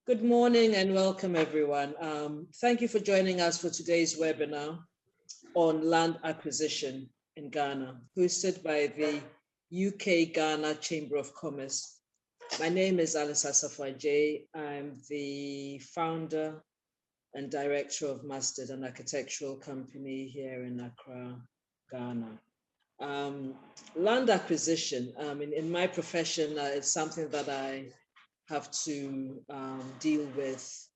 Good morning and welcome everyone. Thank you for joining us for today's webinar on land acquisition in Ghana, hosted by the UK Ghana Chamber of Commerce. My name is Alice Asafo-Adjei. I'm the founder and director of Mustard, an architectural company here in Accra, Ghana. Land acquisition, in my profession, it's something that I have to deal with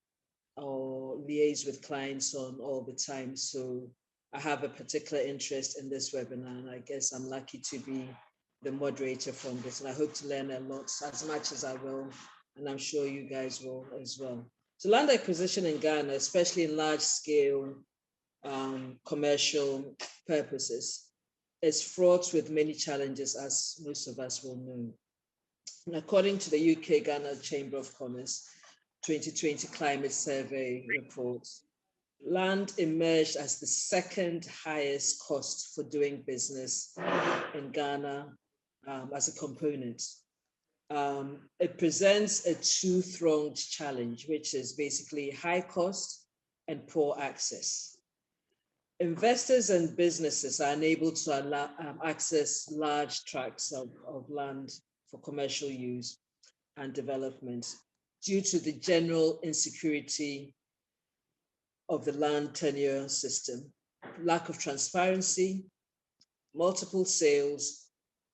or liaise with clients on all the time. So I have a particular interest in this webinar, and I guess I'm lucky to be the moderator from this. And I hope to learn a lot, as much as I will, and I'm sure you guys will as well. So land acquisition in Ghana, especially in large scale commercial purposes, is fraught with many challenges, as most of us will know. And according to the UK Ghana Chamber of Commerce 2020 Climate Survey report, land emerged as the second highest cost for doing business in Ghana as a component. It presents a two-pronged challenge, which is basically high cost and poor access. Investors and businesses are unable to access large tracts of land for commercial use and development due to the general insecurity of the land tenure system, lack of transparency, multiple sales,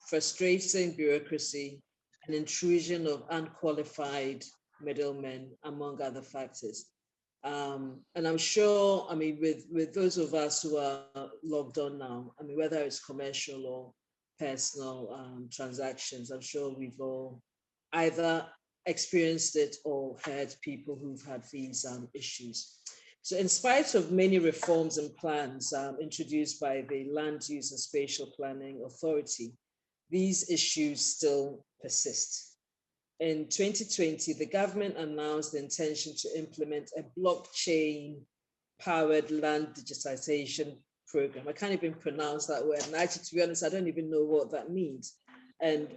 frustrating bureaucracy, and intrusion of unqualified middlemen, among other factors. And I'm sure, with those of us who are logged on now, whether it's commercial or personal transactions, I'm sure we've all either experienced it or heard people who've had these issues. So in spite of many reforms and plans introduced by the Land Use and Spatial Planning Authority, these issues still persist. In 2020, the government announced the intention to implement a blockchain-powered land digitization program. I can't even pronounce that word. And actually, to be honest, I don't even know what that means. And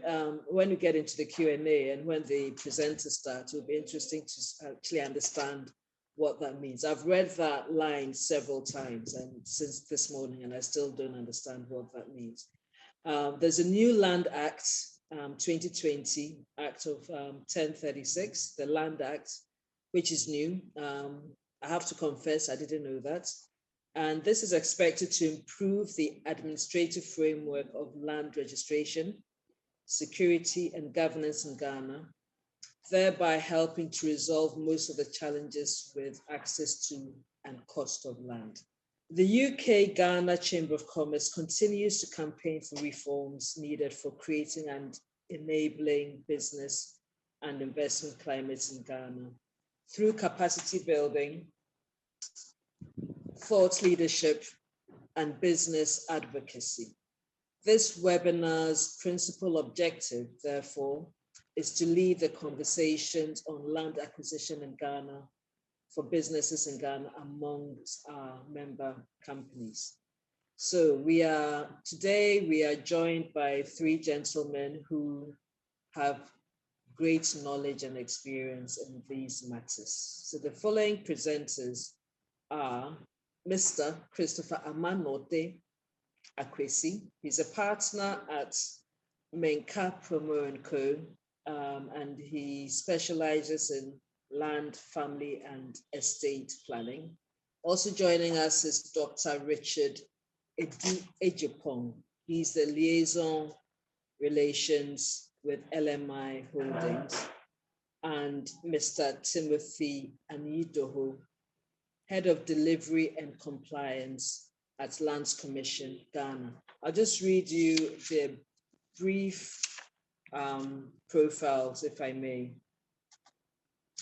when we get into the Q&A and when the presenters start, it'll be interesting to actually understand what that means. I've read that line several times and since this morning, and I still don't understand what that means. There's a new Land Act, 2020, Act of 1036, the Land Act, which is new. I have to confess, I didn't know that. And this is expected to improve the administrative framework of land registration, security, and governance in Ghana, thereby helping to resolve most of the challenges with access to and cost of land. The UK Ghana Chamber of Commerce continues to campaign for reforms needed for creating and enabling business and investment climates in Ghana through capacity building, thought leadership, and business advocacy. This webinar's principal objective, therefore, is to lead the conversations on land acquisition in Ghana for businesses in Ghana amongst our member companies. So today we are joined by three gentlemen who have great knowledge and experience in these matters. So the following presenters are Mr. Christopher Amanortey Akwesi. He's a partner at Minkah, Premo Co, and he specializes in land, family, and estate planning. Also joining us is Dr. Richard Adjapong. He's the liaison relations with LMI Holdings. And Mr. Timothy Anyidoho, head of delivery and compliance at Lands Commission, Ghana. I'll just read you their brief profiles, if I may.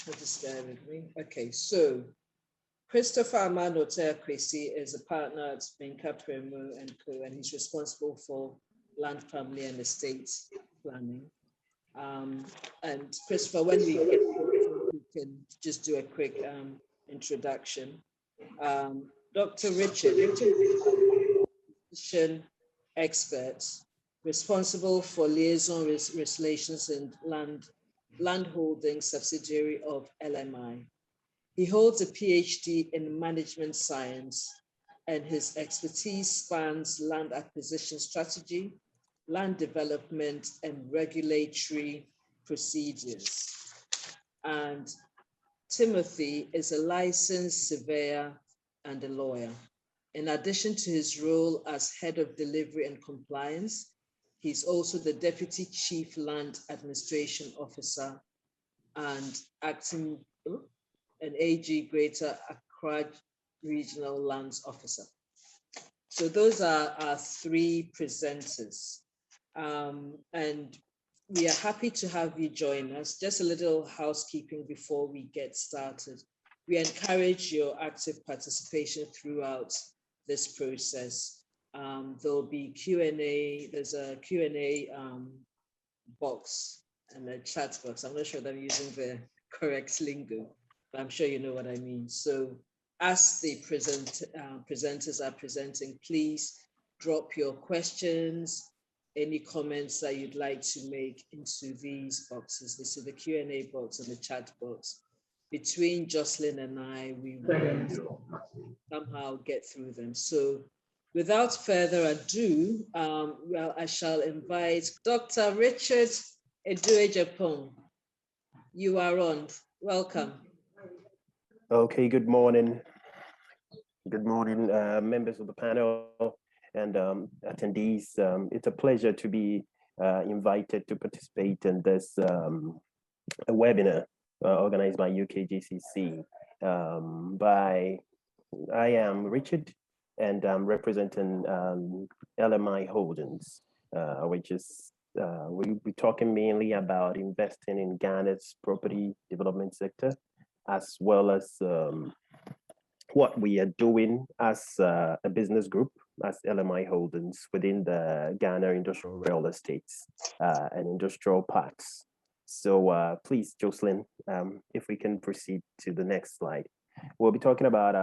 Just bear with me. Okay, so Christopher Amanortey Akwesi is a partner at Minkah Premo Co, and he's responsible for land, family, and estate planning. And Christopher, when we get you can just do a quick introduction. Dr. Richard is a expert responsible for liaison relations and land landholding subsidiary of LMI. He holds a PhD in management science, and his expertise spans land acquisition strategy, land development, and regulatory procedures. And Timothy is a licensed surveyor and a lawyer. In addition to his role as head of delivery and compliance, he's also the Deputy Chief Land Administration Officer and acting an AG Greater Accra Regional Lands Officer. So those are our three presenters. And we are happy to have you join us. Just a little housekeeping before we get started. We encourage your active participation throughout this process. There'll be Q&A, there's a Q&A box and a chat box. I'm not sure that I'm using the correct lingo, but I'm sure you know what I mean. So as the presenters are presenting, please drop your questions, any comments that you'd like to make into these boxes. This is the Q&A box and the chat box. Between Jocelyn and I, we will somehow get through them. So without further ado, well, I shall invite Dr. Richard Adjapong. You are on. Welcome. Okay, good morning. Good morning, members of the panel and attendees. It's a pleasure to be invited to participate in this webinar organized by UKGCC. I am Richard, and I'm representing LMI Holdings, which is we'll be talking mainly about investing in Ghana's property development sector, as well as what we are doing as a business group, as LMI Holdings within the Ghana industrial real estates and industrial parks. So please, Jocelyn, if we can proceed to the next slide. We'll be talking about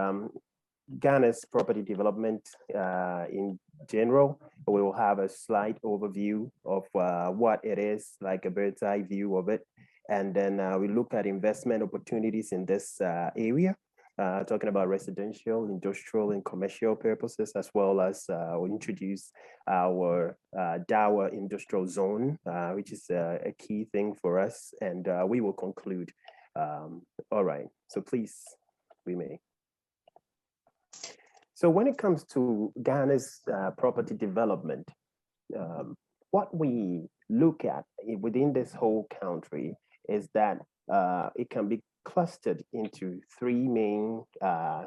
Ghana's property development in general. We will have a slight overview of what it is, like a bird's eye view of it. And then we look at investment opportunities in this area, talking about residential, industrial, and commercial purposes, as well as we'll introduce our Dawa industrial zone, which is a key thing for us. And we will conclude. All right, so please, we may. So when it comes to Ghana's property development, what we look at within this whole country is that it can be clustered into three main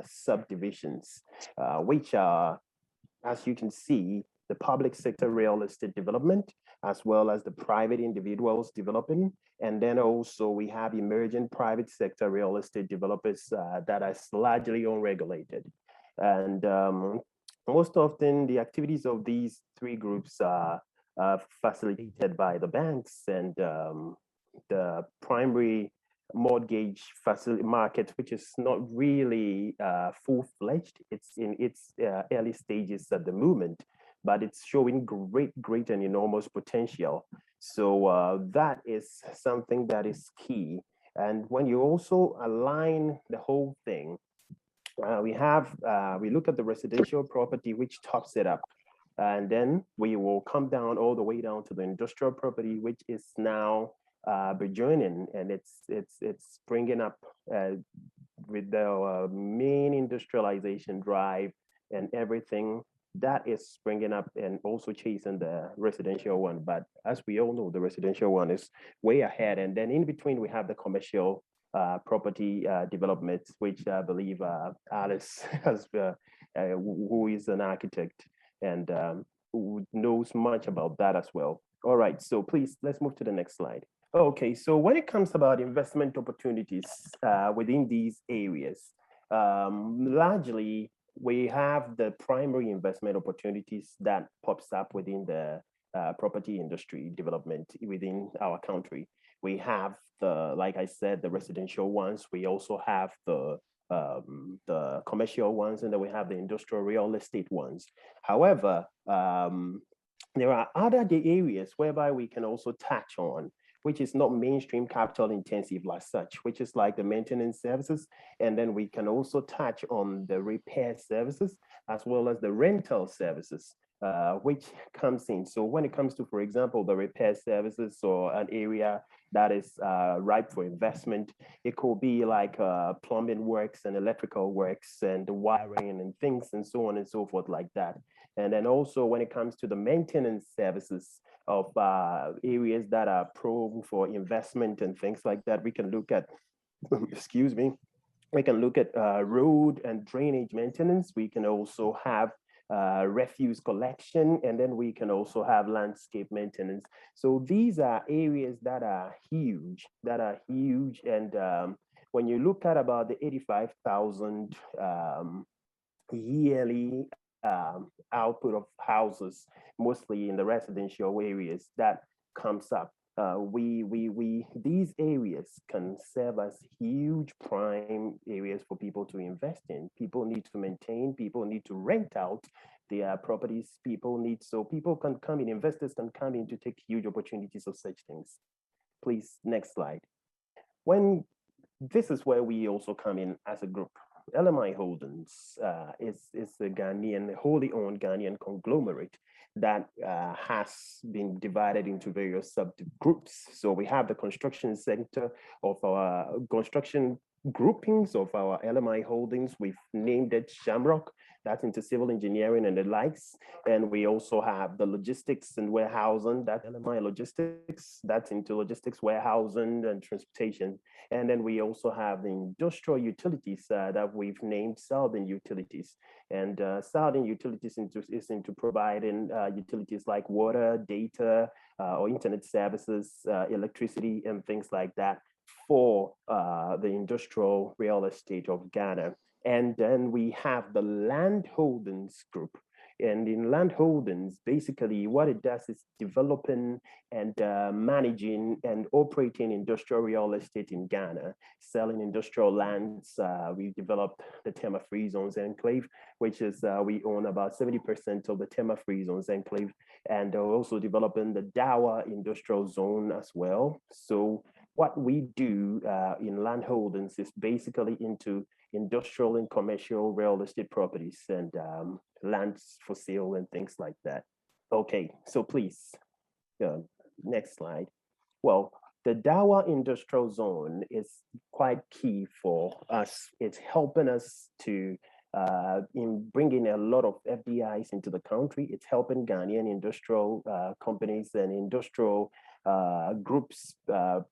subdivisions, which are, as you can see, the public sector real estate development, as well as the private individuals developing. And then also we have emerging private sector real estate developers that are largely unregulated. And most often the activities of these three groups are facilitated by the banks and the primary mortgage facility market, which is not really full-fledged. It's in its early stages at the moment, but it's showing great and enormous potential. So that is something that is key. And when you also align the whole thing, we look at the residential property, which tops it up. And then we will come down all the way down to the industrial property, which is now burgeoning, and it's bringing up with the main industrialization drive and everything that is springing up, and also chasing the residential one. But as we all know, the residential one is way ahead. And then in between, we have the commercial property developments, which I believe Alice has, who is an architect and who knows much about that as well. All right, so please, let's move to the next slide. Okay, so when it comes about investment opportunities within these areas, largely we have the primary investment opportunities that pops up within the property industry development within our country. We have the, like I said, the residential ones. We also have the commercial ones, and then we have the industrial real estate ones. However, there are other areas whereby we can also touch on, which is not mainstream capital intensive like such, which is like the maintenance services. And then we can also touch on the repair services as well as the rental services, which comes in. So when it comes to, for example, the repair services or an area that is ripe for investment, it could be like plumbing works and electrical works and the wiring and things and so on and so forth like that. And then also when it comes to the maintenance services of areas that are prone for investment and things like that, we can look at, excuse me, we can look at road and drainage maintenance. We can also have refuse collection, and then we can also have landscape maintenance. So these are areas that are huge, and when you look at about the 85,000 yearly output of houses, mostly in the residential areas, that comes up. These areas can serve as huge prime areas for people to invest in. People need to maintain, people need to rent out their properties, so people can come in, investors can come in to take huge opportunities of such things. Please, next slide. This is where we also come in as a group. LMI Holdings is a Ghanaian, wholly owned Ghanaian conglomerate that has been divided into various subgroups. So we have the construction sector of our construction groupings of our LMI Holdings. We've named it Shamrock, that's into civil engineering and the likes. And we also have the logistics and warehousing, that LMI Logistics, that's into logistics, warehousing and transportation. And then we also have the industrial utilities that we've named Southern Utilities. And Southern Utilities is into providing utilities like water, data, or internet services, electricity, and things like that for the industrial real estate of Ghana. And then we have the Land Holdings Group. And in Land Holdings, basically what it does is developing and managing and operating industrial real estate in Ghana, selling industrial lands. We developed the Tema Free Zones Enclave, which is, we own about 70% of the Tema Free Zones Enclave, and also developing the Dawa Industrial Zone as well. So what we do in Land Holdings is basically into industrial and commercial real estate properties and lands for sale and things like that. Okay, so please, next slide. Well, the Dawa Industrial Zone is quite key for us. It's helping us to in bringing a lot of FDIs into the country. It's helping Ghanaian industrial companies and industrial groups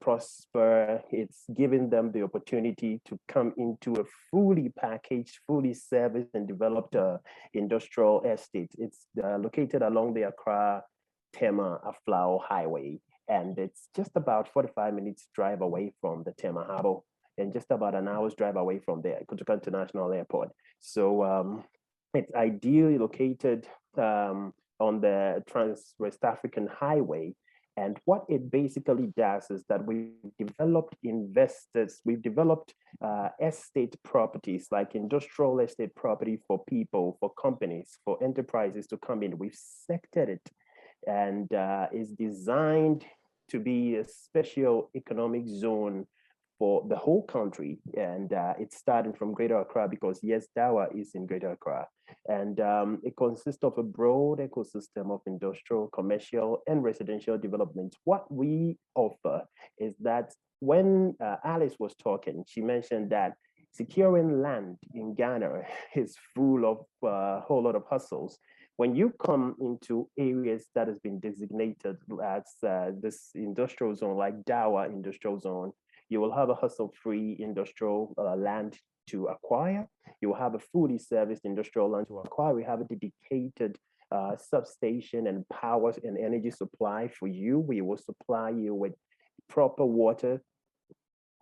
prosper. It's giving them the opportunity to come into a fully packaged, fully serviced and developed industrial estate. It's located along the Accra Tema Aflao Highway, and it's just about 45 minutes drive away from the Tema Harbour and just about an hour's drive away from the Kotoka International Airport. So it's ideally located on the Trans-West African Highway. And what it basically does is that we've developed estate properties, like industrial estate property for people, for companies, for enterprises to come in. We've sectored it and is designed to be a special economic zone for the whole country. And it's starting from Greater Accra because yes, Dawa is in Greater Accra. And it consists of a broad ecosystem of industrial, commercial, and residential development. What we offer is that when Alice was talking, she mentioned that securing land in Ghana is full of a whole lot of hustles. When you come into areas that has been designated as this industrial zone, like Dawa Industrial Zone, you will have a hustle-free industrial land to acquire. You will have a fully serviced industrial land to acquire. We have a dedicated substation and power and energy supply for you. We will supply you with proper water.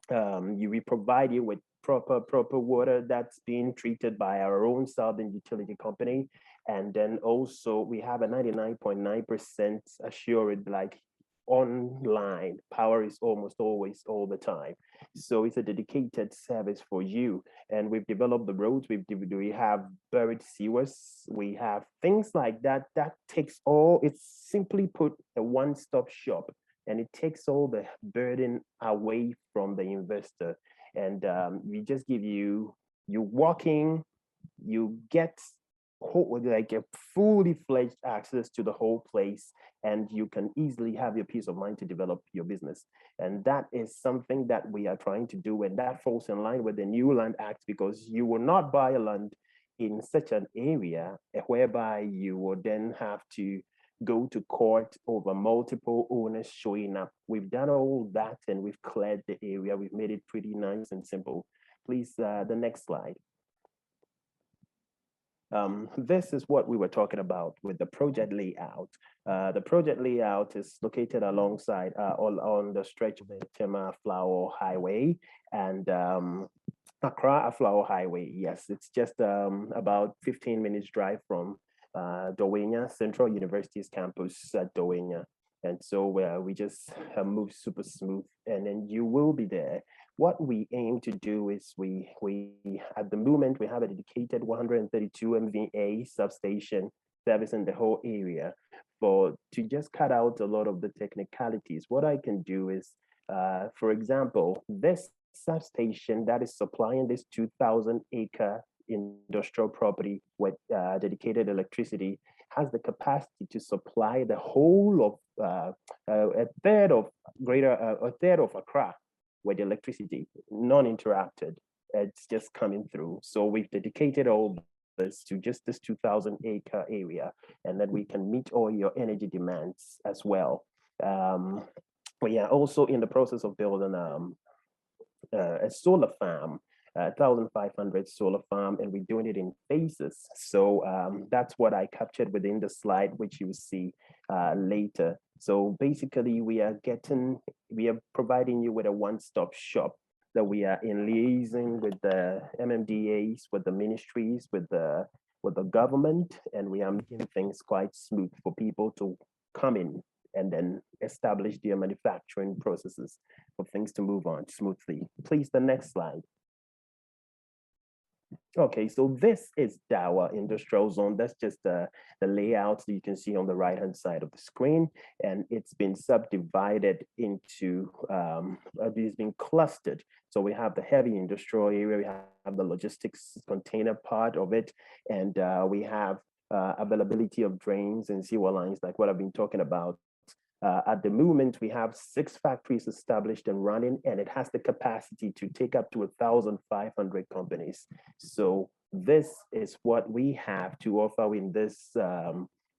We provide you with proper water that's being treated by our own Southern Utility Company. And then also we have a 99.9% assured, like, online power is almost always all the time. So it's a dedicated service for you. And we've developed the roads, we have buried sewers, we have things like that. That takes all, it's simply put a one-stop shop and it takes all the burden away from the investor. And we just give you walking, you get like a fully fledged access to the whole place, and you can easily have your peace of mind to develop your business. And that is something that we are trying to do, and that falls in line with the new Land Act, because you will not buy a land in such an area whereby you will then have to go to court over multiple owners showing up. We've done all that, and we've cleared the area. We've made it pretty nice and simple. Please, the next slide. This is what we were talking about with the project layout. The project layout is located alongside on the stretch of the Tema Flower Highway and Accra Flower Highway. Yes, it's just about 15 minutes drive from Dowenya, Central University's campus at Dowenya. And so we just move super smooth, and then you will be there. What we aim to do is we at the moment, we have a dedicated 132 MVA substation servicing the whole area. To just cut out a lot of the technicalities, what I can do is, for example, this substation that is supplying this 2,000-acre industrial property with dedicated electricity has the capacity to supply the whole of a third of Accra with electricity, non-interrupted. It's just coming through. So we've dedicated all this to just this 2,000-acre area, and then we can meet all your energy demands as well. We are also in the process of building a solar farm, 1,500 solar farm, and we're doing it in phases. So that's what I captured within the slide, which you will see later. So basically, we are providing you with a one-stop shop that we are in liaison with the MMDAs, with the ministries, with the government, and we are making things quite smooth for people to come in and then establish their manufacturing processes for things to move on smoothly. Please, the next slide. Okay, so this is Dawa Industrial Zone. That's just the layout that you can see on the right-hand side of the screen. And it's been subdivided into, it's been clustered. So we have the heavy industrial area, we have the logistics container part of it, and we have availability of drains and sewer lines, like what I've been talking about. At the moment, we have 6 factories established and running, and it has the capacity to take up to 1,500 companies. So this is what we have to offer in this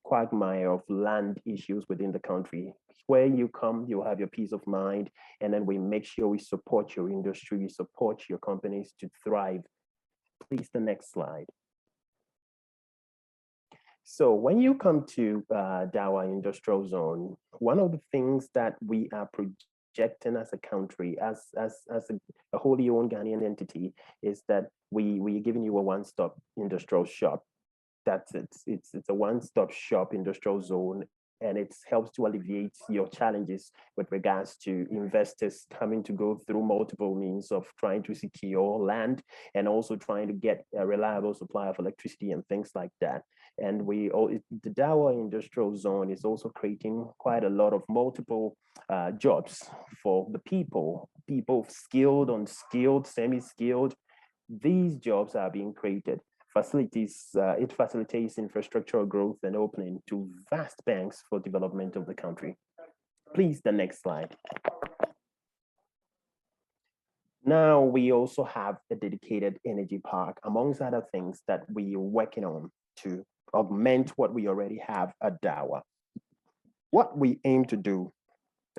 quagmire of land issues within the country. Where you come, you'll have your peace of mind, and then we make sure we support your industry, we support your companies to thrive. Please, the next slide. So when you come to Dawa Industrial Zone, one of the things that we are projecting as a country, as a wholly owned Ghanaian entity, is that we're giving you a one-stop industrial shop. That's it. It's a one-stop shop industrial zone, and it helps to alleviate your challenges with regards to investors coming to go through multiple means of trying to secure land and also trying to get a reliable supply of electricity and things like that. And the Dawa Industrial Zone is also creating quite a lot of multiple jobs for the people skilled, unskilled, semi-skilled. These jobs are being created. It facilitates infrastructural growth and opening to vast banks for development of the country. Please, the next slide. Now, we also have a dedicated energy park, amongst other things that we are working on to augment what we already have at Dawa. What we aim to do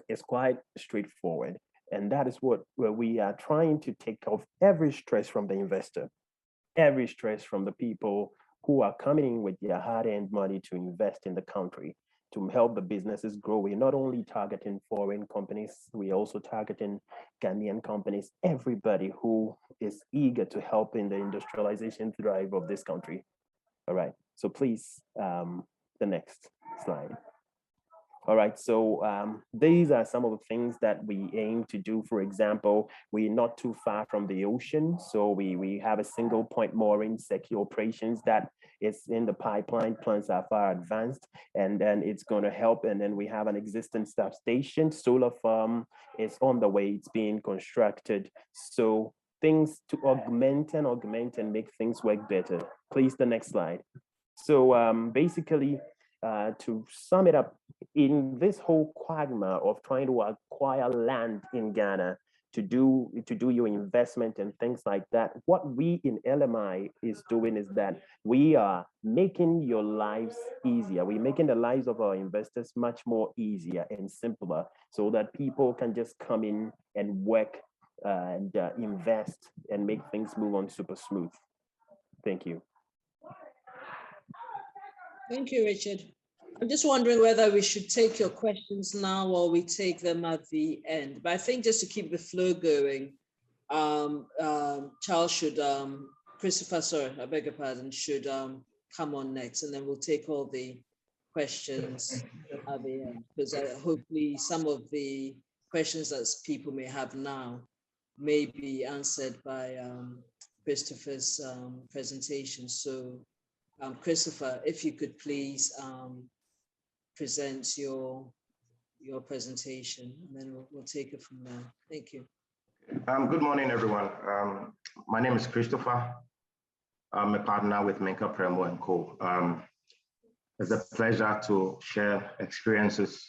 is quite straightforward, and that is where we are trying to take off every stress from the investor, every stress from the people who are coming in with their hard-earned money to invest in the country, to help the businesses grow. We're not only targeting foreign companies, we're also targeting Ghanaian companies, everybody who is eager to help in the industrialization drive of this country. All right, so please, the next slide. All right, so these are some of the things that we aim to do. For example, we're not too far from the ocean, so we have a single point mooring secure operations that It's in the pipeline. Plans are far advanced, and then it's going to help. And then we have an existing substation. Solar farm is on the way. It's being constructed. So things to augment and make things work better. Please, the next slide. So basically, to sum it up, in this whole quagmire of trying to acquire land in Ghana to do your investment and things like that, what we in LMI is doing is that we are making your lives easier. We're making the lives of our investors much more easier and simpler, so that people can just come in and work and invest and make things move on super smooth. Thank you. Thank you, Richard. I'm just wondering whether we should take your questions now or we take them at the end. But I think just to keep the flow going, Charles should, Christopher, sorry, I beg your pardon, should come on next, and then we'll take all the questions at the end, because hopefully some of the questions that people may have now may be answered by Christopher's presentation. So Christopher, if you could please present your presentation, and then we'll take it from there. Thank you. Good morning, everyone. My name is Christopher. I'm a partner with Minkah, Premo Co. It's a pleasure to share experiences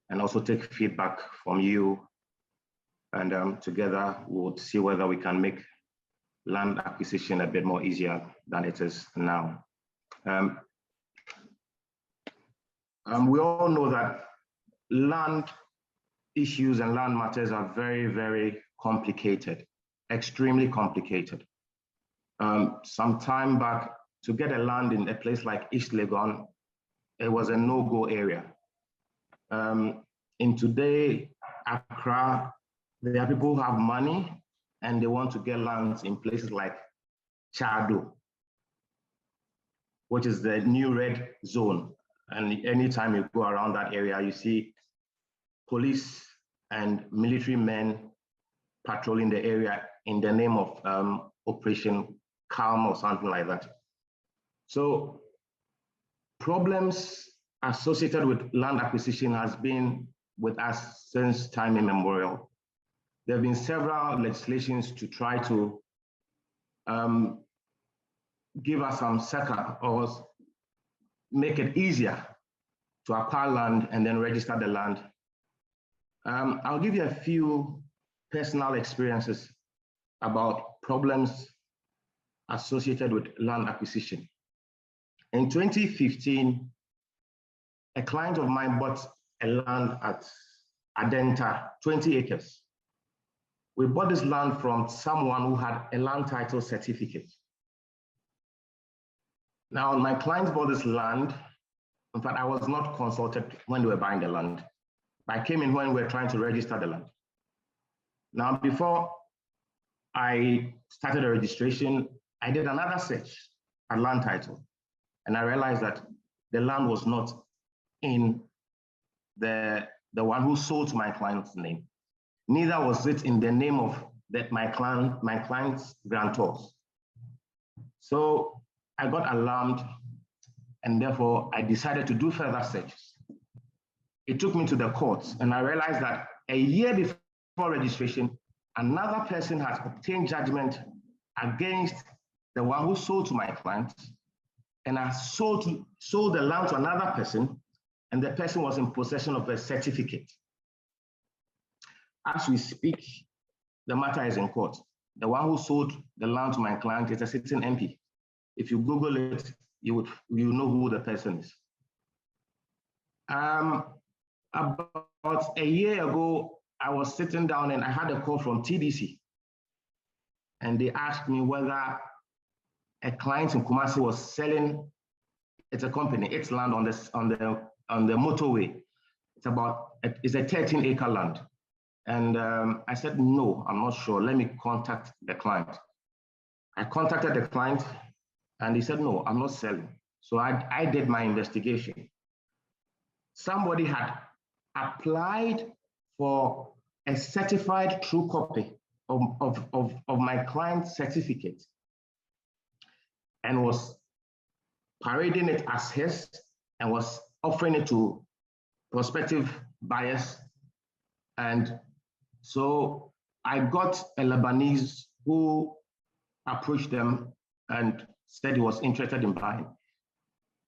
and also take feedback from you. And together we'll see whether we can make land acquisition a bit more easier than it is now. We all know that land issues and land matters are very, very complicated, extremely complicated. Some time back, to get a land in a place like East Legon, it was a no-go area. In today, Accra, there are people who have money and they want to get lands in places like Chado, which is the new red zone. And anytime you go around that area, you see police and military men patrolling the area in the name of Operation Calm or something like that. So problems associated with land acquisition has been with us since time immemorial. There have been several legislations to try to give us some succor or make it easier to acquire land and then register the land. I'll give you a few personal experiences about problems associated with land acquisition. In 2015, a client of mine bought a land at Adenta, 20 acres. We bought this land from someone who had a land title certificate. Now, my clients bought this land. In fact, I was not consulted when they were buying the land. I came in when we were trying to register the land. Now, before I started the registration, I did another search at land title, and I realized that the land was not in the one who sold to my client's name. Neither was it in the name of my client's grantors. So I got alarmed, and therefore I decided to do further searches. It took me to the courts, and I realized that a year before registration, another person has obtained judgment against the one who sold to my client, and has sold the land to another person, and the person was in possession of a certificate. As we speak, the matter is in court. The one who sold the land to my client is a sitting MP. If you Google it, you know who the person is. About a year ago, I was sitting down and I had a call from TDC, and they asked me whether a client in Kumasi was selling. It's a company. Its land on the motorway. It's a 13-acre land, and I said no, I'm not sure. Let me contact the client. I contacted the client, and he said no, I'm not selling. So I did my investigation. Somebody had applied for a certified true copy of my client's certificate and was parading it as his and was offering it to prospective buyers. And so I got a Lebanese who approached them and said he was interested in buying.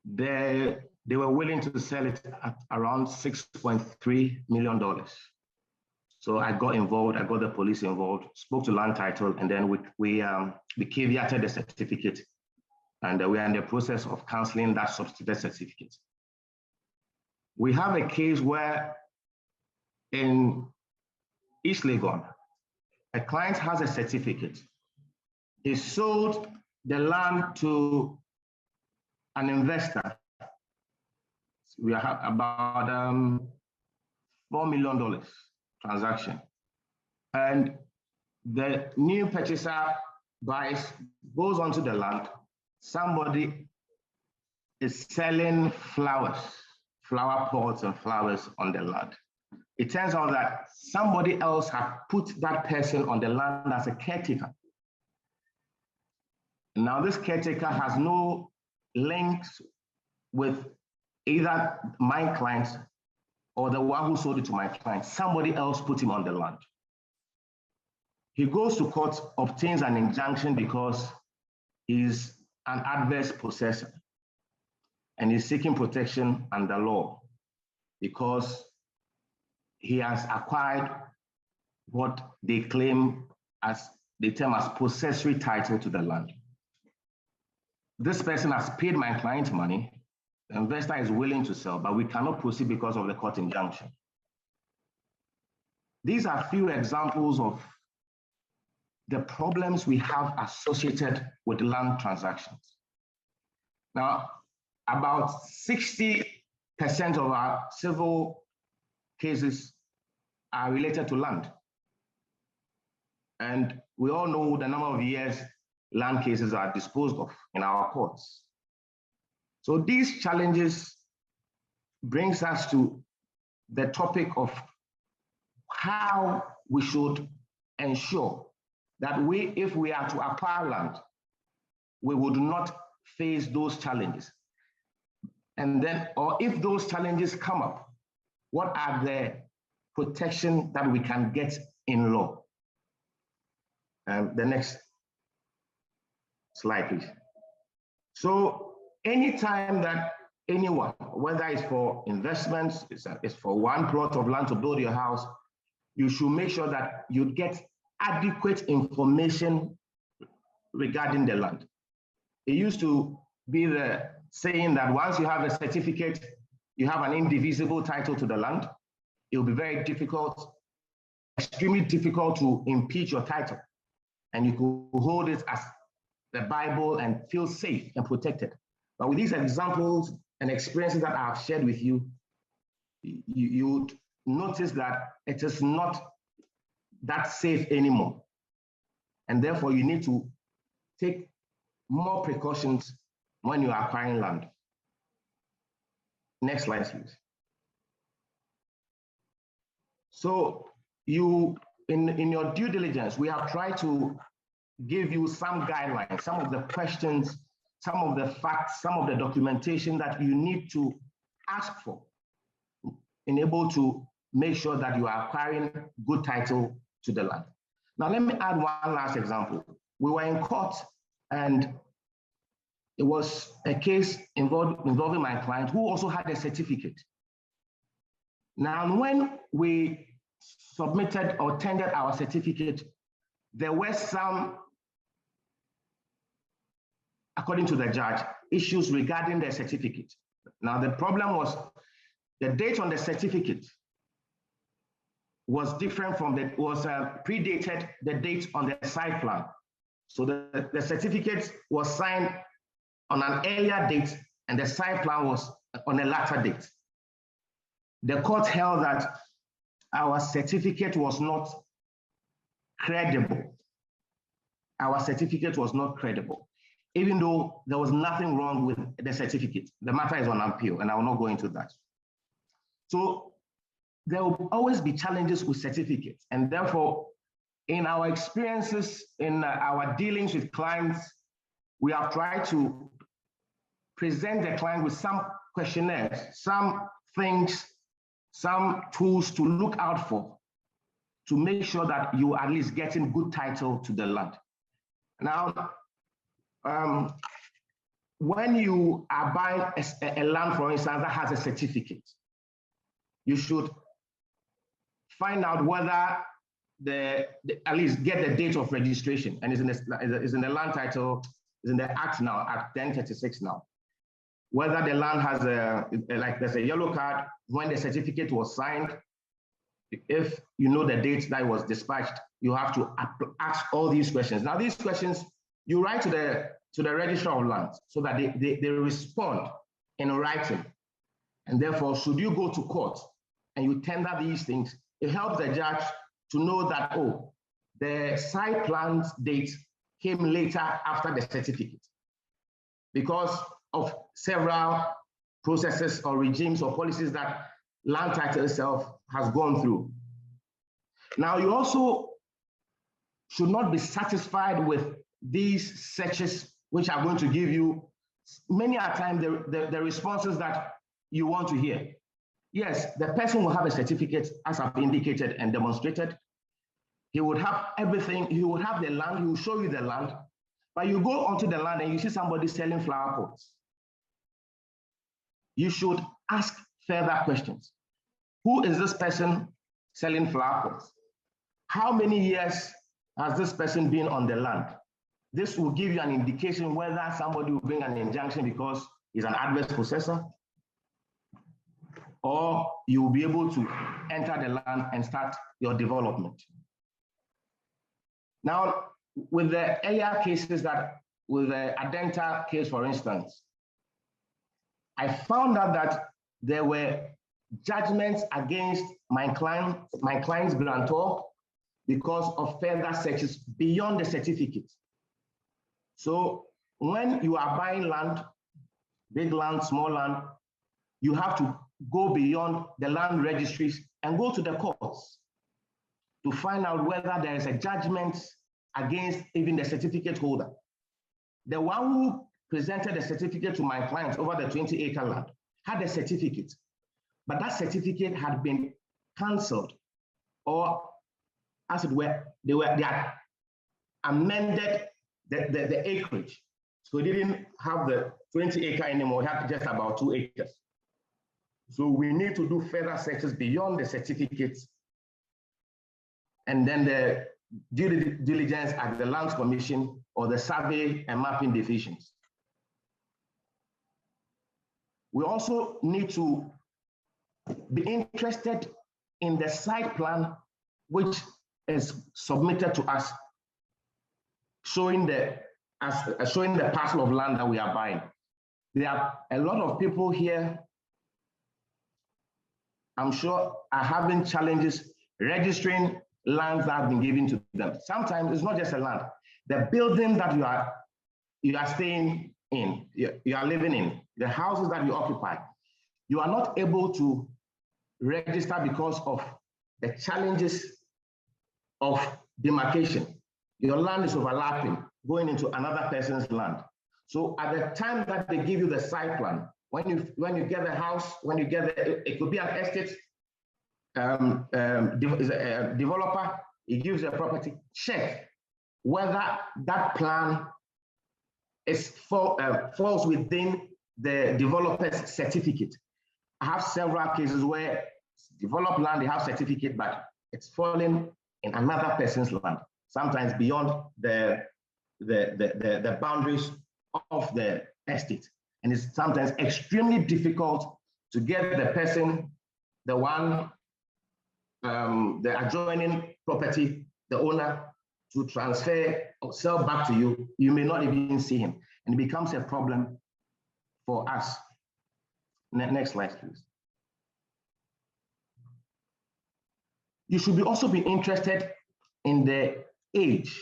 They were willing to sell it at around $6.3 million. So I got involved, I got the police involved, spoke to land title, and then we caveated the certificate. And we are in the process of canceling that substituted certificate. We have a case where in East Legon, a client has a certificate. He sold the land to an investor. We have about $4 million transaction. And the new purchaser goes onto the land. Somebody is selling flowers, flower pots and flowers on the land. It turns out that somebody else had put that person on the land as a caretaker. Now this caretaker has no links with either my client or the one who sold it to my client. Somebody else put him on the land. He goes to court, obtains an injunction because he's an adverse possessor and he's seeking protection under law because he has acquired what they claim as the term as possessory title to the land. This person has paid my client money. The investor is willing to sell, but we cannot proceed because of the court injunction. These are few examples of the problems we have associated with land transactions. Now, about 60% of our civil cases are related to land. And we all know the number of years land cases are disposed of in our courts. So these challenges brings us to the topic of how we should ensure that if we are to acquire land, we would not face those challenges. And then, or if those challenges come up, what are the protection that we can get in law? The next slide, please. So anytime that anyone, whether it's for investments, it's for one plot of land to build your house, you should make sure that you get adequate information regarding the land. It used to be the saying that once you have a certificate, you have an indivisible title to the land. It will be very difficult, extremely difficult to impeach your title. And you could hold it as the Bible and feel safe and protected. But with these examples and experiences that I've shared with you, you would notice that it is not that safe anymore. And therefore you need to take more precautions when you are acquiring land. Next slide, please. So in your due diligence, we have tried to give you some guidelines, some of the questions, some of the facts, some of the documentation that you need to ask for in able to make sure that you are acquiring good title to the land. Now, let me add one last example. We were in court and it was a case involving my client who also had a certificate. Now, when we submitted or tendered our certificate, there were some, according to the judge, issues regarding the certificate. Now, the problem was the date on the certificate was different from predated the date on the site plan. So the certificate was signed on an earlier date and the site plan was on a later date. The court held that our certificate was not credible. Our certificate was not credible, even though there was nothing wrong with the certificate. The matter is on appeal, and I will not go into that. So there will always be challenges with certificates, and therefore, in our experiences, in our dealings with clients, we have tried to present the client with some questionnaires, some things, some tools to look out for to make sure that you are at least getting good title to the land. Now, when you are buying a land, for instance, that has a certificate, you should find out whether at least get the date of registration, and is in the land title, is in the Act now, Act 1036 now. Whether the land has like there's a yellow card when the certificate was signed. If you know the date that it was dispatched, you have to ask all these questions. Now, these questions you write to the Registrar of Lands so that they respond in writing. And therefore, should you go to court and you tender these things, it helps the judge to know that, oh, the site plan's date came later after the certificate because of several processes or regimes or policies that land title itself has gone through. Now, you also should not be satisfied with these searches, which are going to give you many a time the responses that you want to hear. Yes, the person will have a certificate, as I've indicated and demonstrated. He would have everything. He would have the land. He will show you the land. But you go onto the land and you see somebody selling flower pots. You should ask further questions. Who is this person selling flower pots? How many years has this person been on the land? This will give you an indication whether somebody will bring an injunction because he's an adverse possessor, or you will be able to enter the land and start your development. Now, with the earlier cases with the Adenta case, for instance, I found out that there were judgments against my client's grantor because of further searches beyond the certificate. So when you are buying land, big land, small land, you have to go beyond the land registries and go to the courts to find out whether there is a judgment against even the certificate holder. The one who presented the certificate to my client over the 20-acre land had a certificate, but that certificate had been cancelled, or as it were, they had amended the acreage. So it didn't have the 20-acre anymore, it had just about 2 acres. So we need to do further searches beyond the certificates, and then the due diligence at the Lands Commission or the survey and mapping divisions. We also need to be interested in the site plan which is submitted to us, showing the parcel of land that we are buying. There are a lot of people here, I'm sure, are having challenges registering lands that have been given to them. Sometimes it's not just a land. The building that you are staying in, you are living in, the houses that you occupy, you are not able to register because of the challenges of demarcation. Your land is overlapping, going into another person's land. So at the time that they give you the site plan, when you get the house, when you get it could be an estate developer, he gives you a property, check whether that plan falls within the developer's certificate. I have several cases where developed land, they have certificate, but it's falling in another person's land, sometimes beyond the boundaries of the estate. And it's sometimes extremely difficult to get the person, the one, the adjoining property, the owner, to transfer or sell back to you. You may not even see him, and it becomes a problem for us. Next slide, please. You should also be interested in the age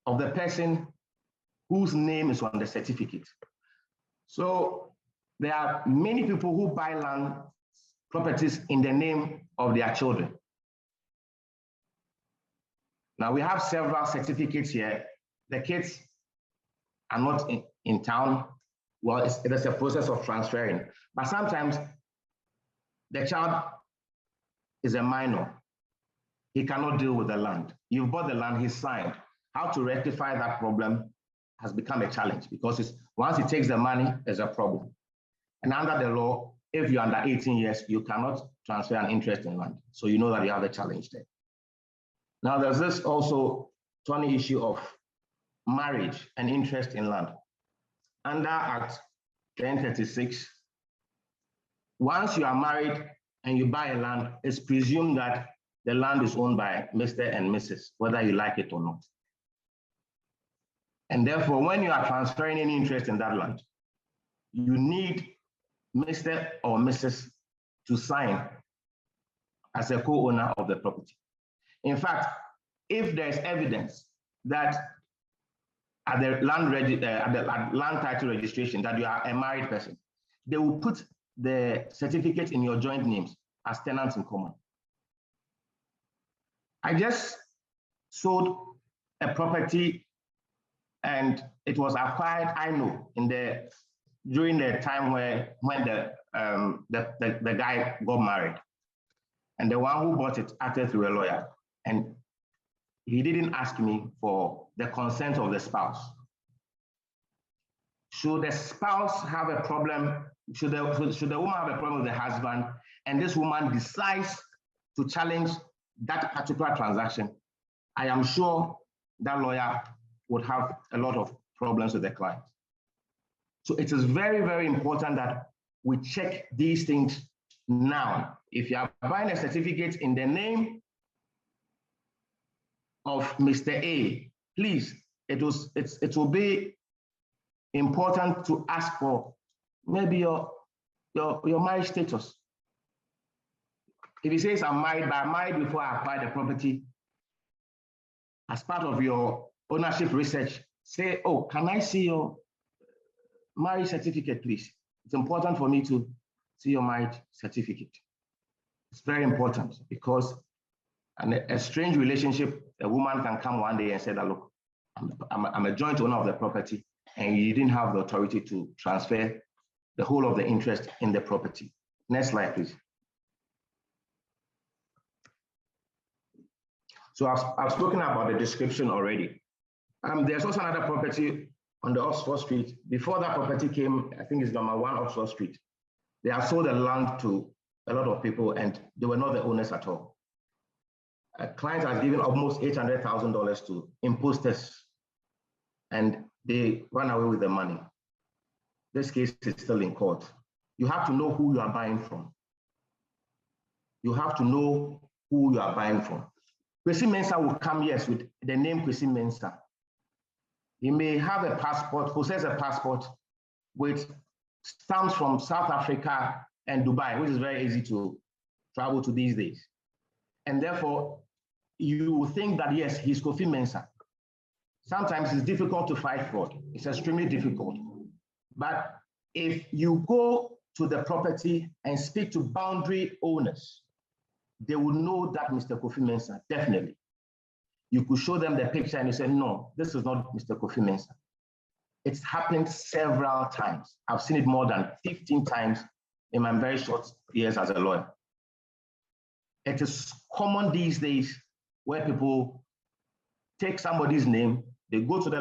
of the person whose name is on the certificate. So there are many people who buy land properties in the name of their children. Now we have several certificates here. The kids are not in town. well, it's a process of transferring. But sometimes the child is a minor. He cannot deal with the land. You've bought the land, he's signed. How to rectify that problem has become a challenge because once he takes the money, there's a problem. And under the law, if you're under 18 years, you cannot transfer an interest in land. So you know that you have a challenge there. Now there's this also thorny issue of marriage and interest in land. Under Act 1036, once you are married and you buy a land, it's presumed that the land is owned by Mr. and Mrs., whether you like it or not. And therefore, when you are transferring any interest in that land, you need Mr. or Mrs. to sign as a co-owner of the property. In fact, if there's evidence that at the land title registration that you are a married person, they will put the certificate in your joint names as tenants in common. I just sold a property and it was acquired, I know, during the time when the guy got married. And the one who bought it acted through a lawyer. And he didn't ask me for the consent of the spouse. Should the spouse have a problem, should the woman have a problem with the husband, and this woman decides to challenge that particular transaction, I am sure that lawyer would have a lot of problems with the client. So it is very, very important that we check these things now. If you are buying a certificate in the name of Mr. A, please, it will be important to ask for maybe your marriage status. If he says I'm married, but I'm married before I acquired the property, as part of your ownership research, say, oh, can I see your marriage certificate, please? It's important for me to see your marriage certificate. It's very important because in a strange relationship, a woman can come one day and say that, look, I'm a joint owner of the property and you didn't have the authority to transfer the whole of the interest in the property. Next slide, please. So I've spoken about the description already. There's also another property on the Oxford Street. Before that property came, I think it's number 1 Oxford Street. They have sold the land to a lot of people and they were not the owners at all. A client has given almost $800,000 to imposters and they ran away with the money. This case is still in court. You have to know who you are buying from. You have to know who you are buying from. Kwesi Mensah will come, yes, with the name Kwesi Mensah. He may have a passport, possess a passport with stamps from South Africa and Dubai, which is very easy to travel to these days. And therefore, you think that, yes, he's Kofi Mensah. Sometimes it's difficult to fight fraud. It's extremely difficult. But if you go to the property and speak to boundary owners, they will know that Mr. Kofi Mensah, definitely. You could show them the picture and you say, no, this is not Mr. Kofi Mensah. It's happened several times. I've seen it more than 15 times in my very short years as a lawyer. It is common these days where people take somebody's name, they go to the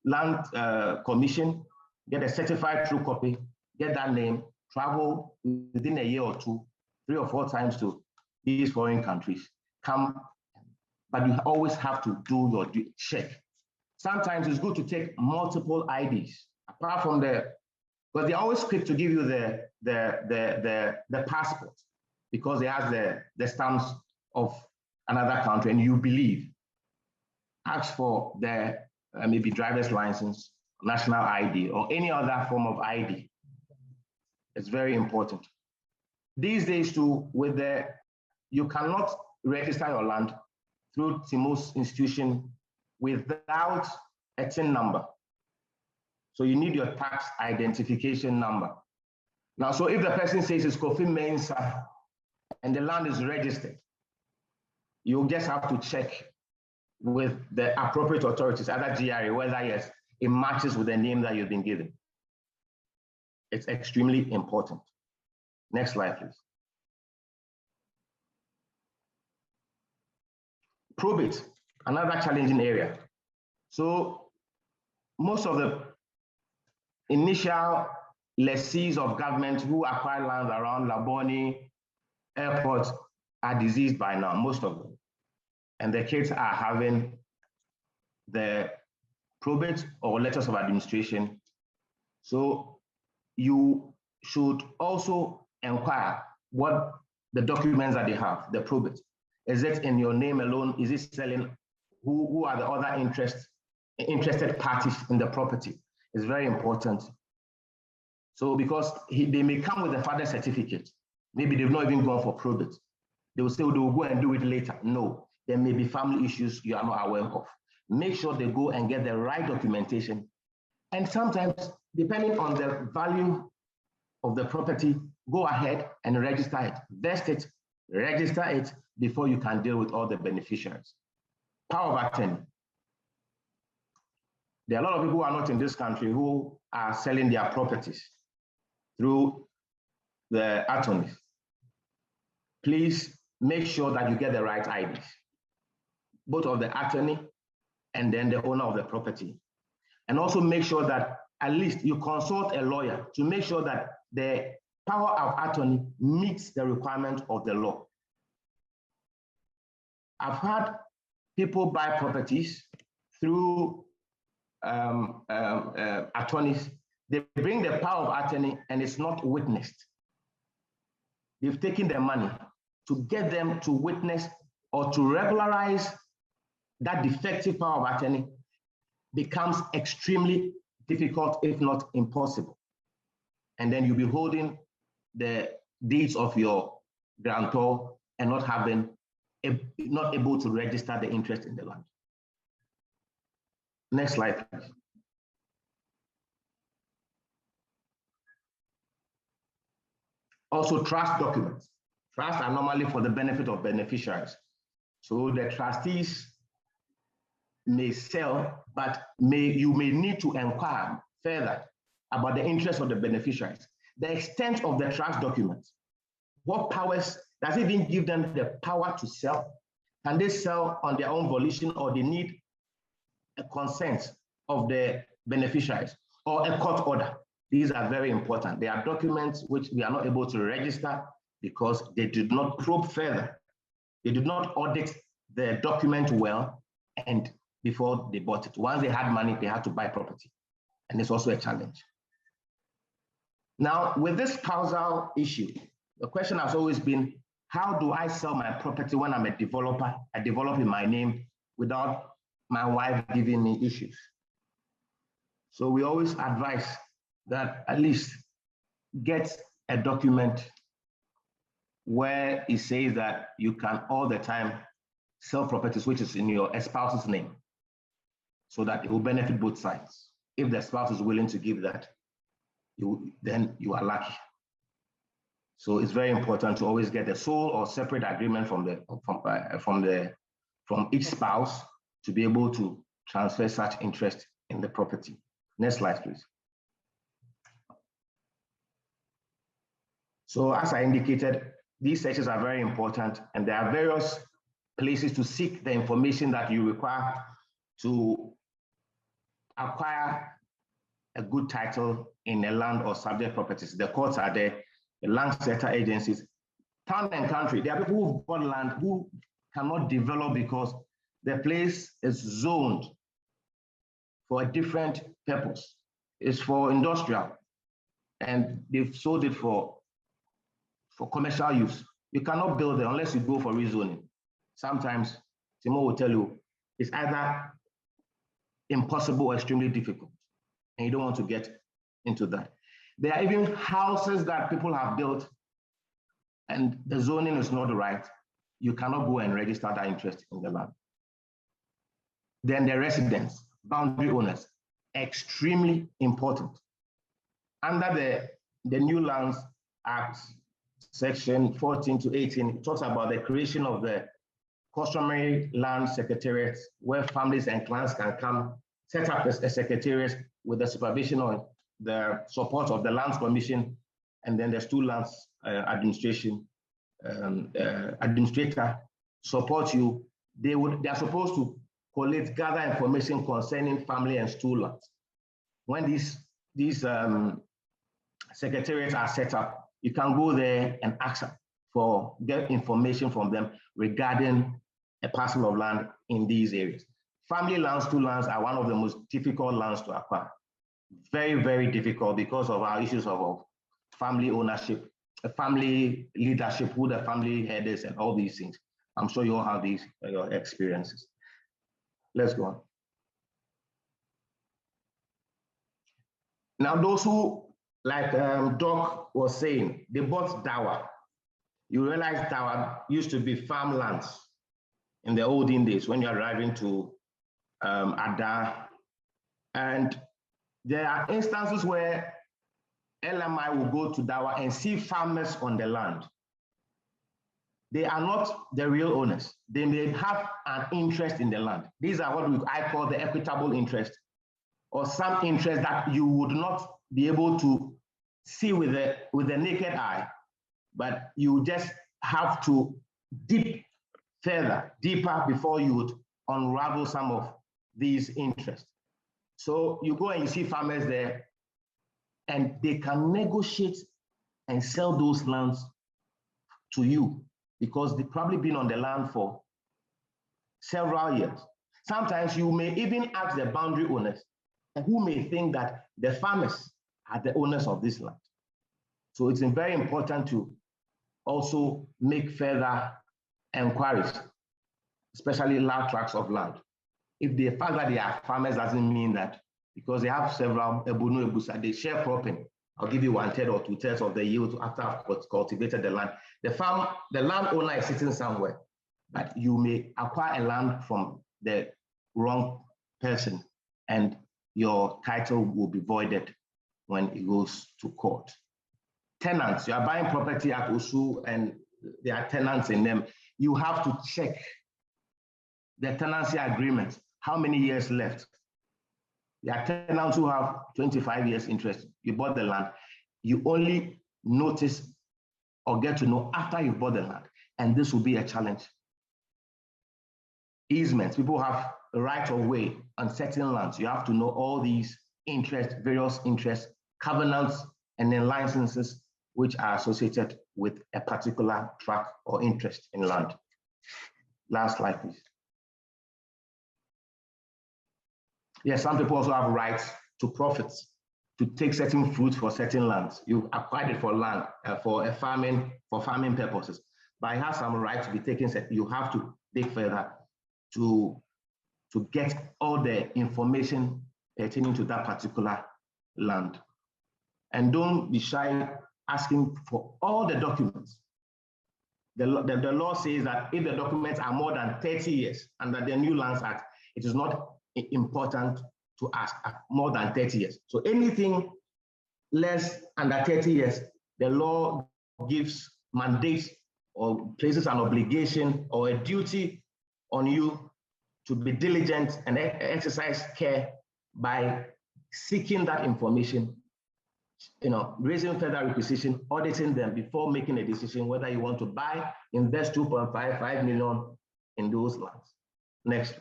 land commission, get a certified true copy, get that name, travel within a year or two, 3 or 4 times to these foreign countries, come, but you always have to do your check. Sometimes it's good to take multiple IDs, apart from but they're always quick to give you the passport because they have the stamps of another country and you believe. Ask for the maybe driver's license, national ID, or any other form of ID. It's very important. These days too, you cannot register your land through TIMO's institution without a TIN number. So you need your tax identification number. Now, so if the person says it's Kofi Mensah and the land is registered, you just have to check with the appropriate authorities, either GRA, whether yes, it matches with the name that you've been given. It's extremely important. Next slide, please. Probate, another challenging area. So most of the initial lessees of government who acquire land around Labone Airport are deceased by now, most of them. And the kids are having the probate or letters of administration. So you should also inquire what the documents that they have, the probate. Is it in your name alone? Is it selling? Who are the other interested parties in the property? It's very important. So because they may come with a father certificate, maybe they've not even gone for probate. They will say, oh, they will go and do it later. No, there may be family issues you are not aware of. Make sure they go and get the right documentation. And sometimes, depending on the value of the property, go ahead and register it, vest it, register it before you can deal with all the beneficiaries. Power of attorney. There are a lot of people who are not in this country who are selling their properties through the attorneys. Please make sure that you get the right IDs, both of the attorney and then the owner of the property. And also make sure that at least you consult a lawyer to make sure that the power of attorney meets the requirement of the law. I've had people buy properties through attorneys. They bring the power of attorney and it's not witnessed. They've taken their money to get them to witness or to regularize that defective power of attorney becomes extremely difficult, if not impossible. And then you'll be holding the deeds of your grantor and not able to register the interest in the land. Next slide, please. Also, trust documents. Trusts are normally for the benefit of beneficiaries. So the trustees may sell, but you may need to inquire further about the interest of the beneficiaries. The extent of the trust documents. What powers does it even give them the power to sell? Can they sell on their own volition, or they need a consent of the beneficiaries or a court order? These are very important. They are documents which we are not able to register because they did not probe further. They did not audit the document well, and before they bought it. Once they had money, they had to buy property. And it's also a challenge. Now, with this spousal issue, the question has always been, how do I sell my property when I'm a developer? I develop in my name without my wife giving me issues. So we always advise that at least get a document where it says that you can all the time sell properties which is in your spouse's name, so that it will benefit both sides. If the spouse is willing to give that, then you are lucky. So it's very important to always get a sole or separate agreement from each spouse to be able to transfer such interest in the property. Next slide, please. So as I indicated, these searches are very important, and there are various places to seek the information that you require to acquire a good title in a land or subject properties. The courts are there, the land sector agencies, town and country. There are people who've bought land who cannot develop because the place is zoned for a different purpose. It's for industrial, and they've sold it for commercial use. You cannot build it unless you go for rezoning. Sometimes Timo will tell you it's either impossible or extremely difficult, and you don't want to get into that. There are even houses that people have built and the zoning is not right. You cannot go and register that interest in the land. Then the residents, boundary owners, extremely important. Under the New Lands Act, section 14 to 18, it talks about the creation of the customary land secretariat, where families and clans can come, set up a secretariat with the supervision of the support of the Lands Commission, and then there's 2 lands administration administrator support you. They are supposed to gather information concerning family and stool lands. When these secretariats are set up, you can go there and ask get information from them regarding a parcel of land in these areas. Family lands, stool lands are one of the most difficult lands to acquire. Very, very difficult because of our issues of family ownership, family leadership, who the family head is, and all these things. I'm sure you all have these your experiences. Let's go on. Now, those who, like Doc was saying, they bought Dawa. You realize Dawa used to be farmlands in the olden days when you're driving to Ada. And there are instances where LMI will go to Dawa and see farmers on the land. They are not the real owners. They may have an interest in the land. These are what I call the equitable interest, or some interest that you would not be able to see with the naked eye, but you just have to dig further, deeper, before you would unravel some of these interests. So you go and you see farmers there, and they can negotiate and sell those lands to you because they've probably been on the land for several years. Sometimes you may even ask the boundary owners, who may think that the farmers are the owners of this land. So it's very important to also make further inquiries, especially large tracts of land. If the fact that they are farmers doesn't mean that because they have several ebunu ebusa, they share cropping. I'll give you 1/3 or 2/3 of the yield after I've cultivated the land. The landowner is sitting somewhere, but you may acquire a land from the wrong person and your title will be voided when it goes to court. Tenants, you are buying property at Osu and there are tenants in them. You have to check the tenancy agreement. How many years left? There are tenants who have 25 years interest. You bought the land. You only notice or get to know after you bought the land. And this will be a challenge. Easements, people have a right of way on certain lands. You have to know all these interests, various interests, covenants, and then licenses which are associated with a particular tract or interest in land. Last slide, please. Yes, some people also have rights to profits, to take certain fruits for certain lands. You acquired it for land, for farming purposes, but it has some right to be taken. You have to dig further to get all the information pertaining to that particular land. And don't be shy asking for all the documents. The law says that if the documents are more than 30 years under the New Lands Act, it is not important to ask more than 30 years. So anything less under 30 years, the law gives mandates or places an obligation or a duty on you to be diligent and exercise care by seeking that information, raising further requisition, auditing them before making a decision whether you want to buy, invest 2.55 million in those lands. Next.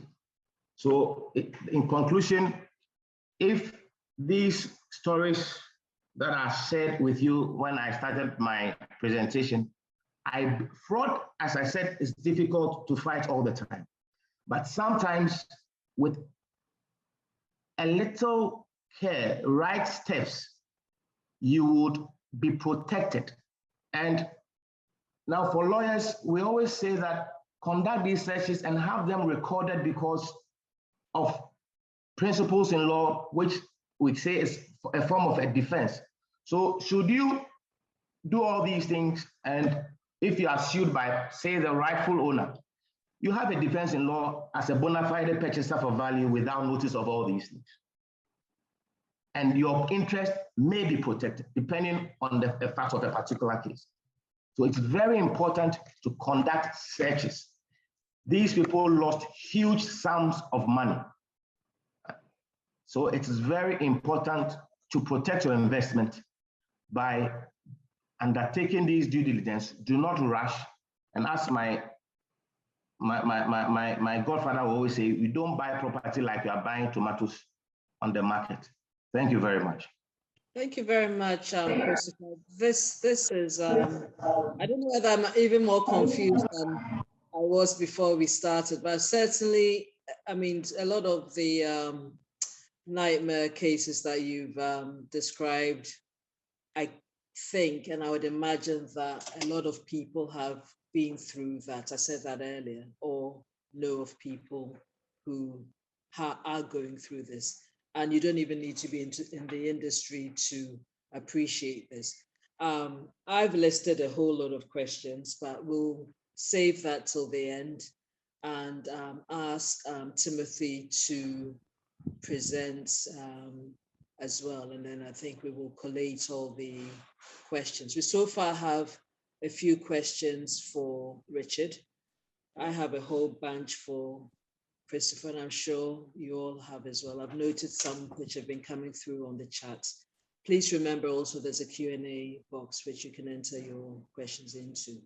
So in conclusion, if these stories that I shared with you when I started my presentation, fraud, as I said, is difficult to fight all the time. But sometimes with a little care, right steps, you would be protected. And now for lawyers, we always say that conduct these searches and have them recorded because of principles in law, which we say is a form of a defense. So should you do all these things, and if you are sued by, say, the rightful owner, you have a defense in law as a bona fide purchaser for value without notice of all these things. And your interest may be protected depending on the facts of a particular case. So it's very important to conduct searches. These people lost huge sums of money. So it is very important to protect your investment by undertaking these due diligence. Do not rush. And as my godfather will always say, you don't buy property like you are buying tomatoes on the market. Thank you very much. Thank you very much, Christopher. This is, I don't know whether I'm even more confused than I was before we started, but certainly, I mean, a lot of the nightmare cases that you've described, I think, and I would imagine that a lot of people have been through that. I said that earlier, or know of people who are going through this. And you don't even need to be in the industry to appreciate this. I've listed a whole lot of questions, but we'll save that till the end and ask Timothy to present as well. And then I think we will collate all the questions. We so far have a few questions for Richard. I have a whole bunch for Christopher, and I'm sure you all have as well. I've noted some which have been coming through on the chat. Please remember also there's a Q&A box which you can enter your questions into.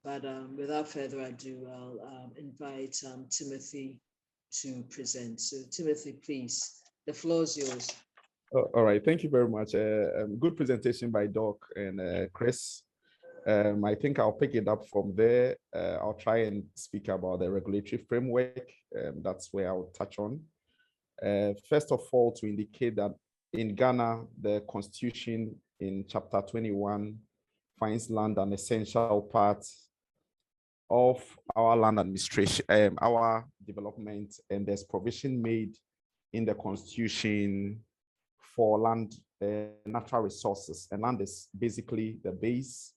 But without further ado, I'll invite Timothy to present. So Timothy, please, the floor is yours. All right, thank you very much. Good presentation by Doc and Chris. I think I'll pick it up from there. I'll try and speak about the regulatory framework. That's where I'll touch on. First of all, to indicate that in Ghana, the Constitution in Chapter 21 finds land an essential part of our land administration, our development, and there's provision made in the Constitution for land, natural resources, and land is basically the base.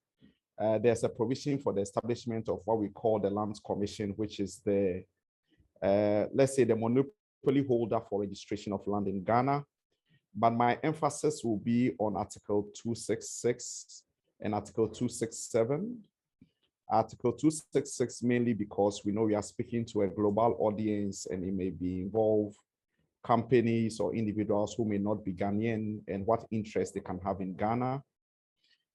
There's a provision for the establishment of what we call the Lands Commission, which is the, let's say, the monopoly holder for registration of land in Ghana. But my emphasis will be on Article 266 and Article 267. Article 266 mainly because we know we are speaking to a global audience and it may be involve companies or individuals who may not be Ghanaian and what interest they can have in Ghana.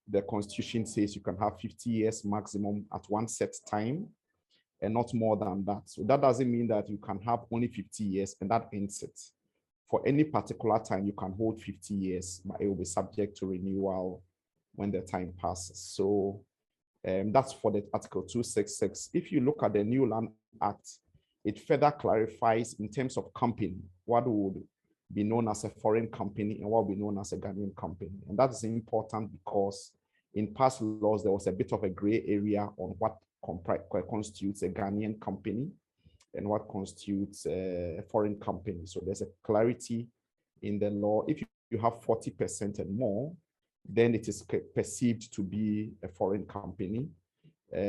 The Constitution says you can have 50 years maximum at one set time and not more than that. So that doesn't mean that you can have only 50 years and that ends it. For any particular time, you can hold 50 years, but it will be subject to renewal when the time passes. So that's for the Article 266. If you look at the New Land Act, it further clarifies in terms of company, what would be known as a foreign company and what would be known as a Ghanaian company. And that's important because in past laws, there was a bit of a gray area on what constitutes a Ghanaian company and what constitutes a foreign company. So there's a clarity in the law. If you have 40% and more, then it is perceived to be a foreign company.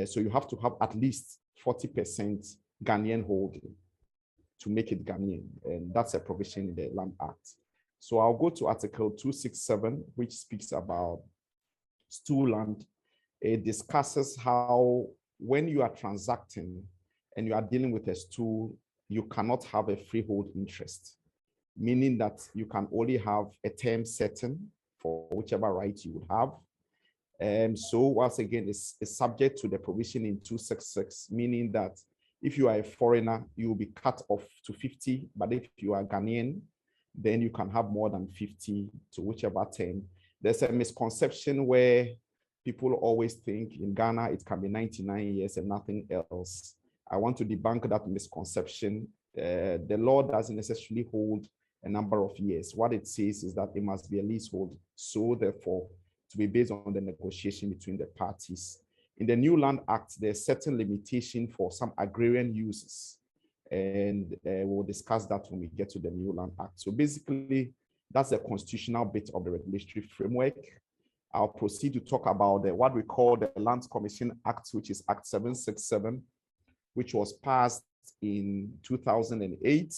So you have to have at least 40% Ghanaian holding to make it Ghanaian, and that's a provision in the Land Act. So I'll go to Article 267, which speaks about stool land. It discusses how when you are transacting and you are dealing with a stool, you cannot have a freehold interest, meaning that you can only have a term certain for whichever right you would have. And so once again, it's subject to the provision in 266, meaning that if you are a foreigner, you will be cut off to 50, but if you are Ghanaian, then you can have more than 50 to whichever term. There's a misconception where people always think in Ghana, it can be 99 years and nothing else. I want to debunk that misconception. The law doesn't necessarily hold a number of years. What it says is that it must be a leasehold. So therefore, to be based on the negotiation between the parties. In the New Land Act, there's certain limitation for some agrarian uses. And we'll discuss that when we get to the New Land Act. So basically, that's the constitutional bit of the regulatory framework. I'll proceed to talk about what we call the Lands Commission Act, which is Act 767, which was passed in 2008.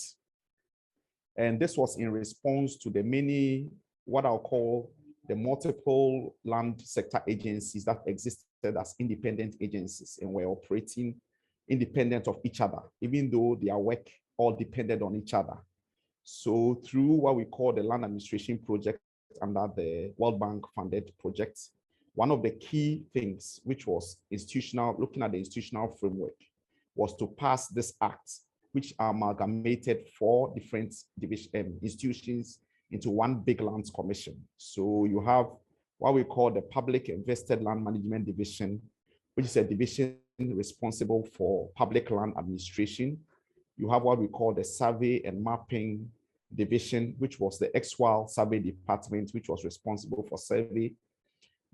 And this was in response to the many, what I'll call the multiple land sector agencies that existed as independent agencies and were operating independent of each other, even though their work all depended on each other. So through what we call the Land Administration Project under the World Bank funded project, one of the key things, which was institutional, looking at the institutional framework, was to pass this act, which amalgamated 4 different institutions into one big lands commission. So you have what we call the Public Invested Land Management Division, which is a division responsible for public land administration. You have what we call the Survey and Mapping Division, which was the XWAL Survey Department, which was responsible for survey.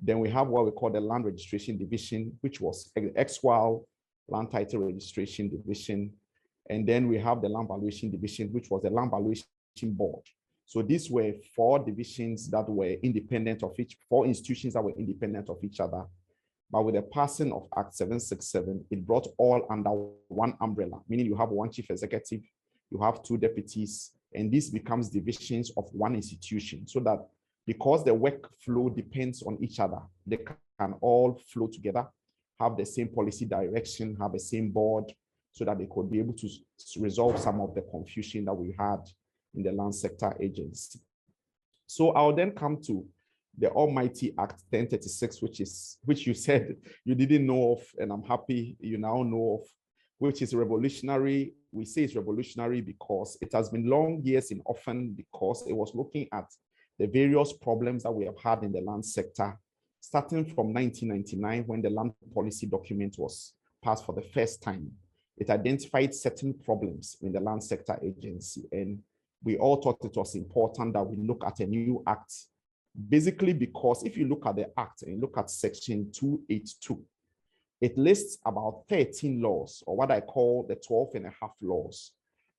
Then we have what we call the Land Registration Division, which was the XWAL Land Title Registration Division. And then we have the Land Valuation Division, which was the Land Valuation Board. So these were 4 divisions that were independent of 4 institutions that were independent of each other. But with the passing of Act 767, it brought all under one umbrella, meaning you have 1 chief executive, you have 2 deputies, and this becomes divisions of 1 institution, so that because the workflow depends on each other, they can all flow together, have the same policy direction, have the same board, so that they could be able to resolve some of the confusion that we had in the land sector agency. So I'll then come to the almighty Act 1036, which you said you didn't know of, and I'm happy you now know of, which is revolutionary. We say it's revolutionary because it has been long years in offering, because it was looking at the various problems that we have had in the land sector, starting from 1999, when the land policy document was passed for the first time. It identified certain problems in the land sector agency, and we all thought it was important that we look at a new act, basically because if you look at the act and look at section 282, it lists about 13 laws, or what I call the 12.5 laws,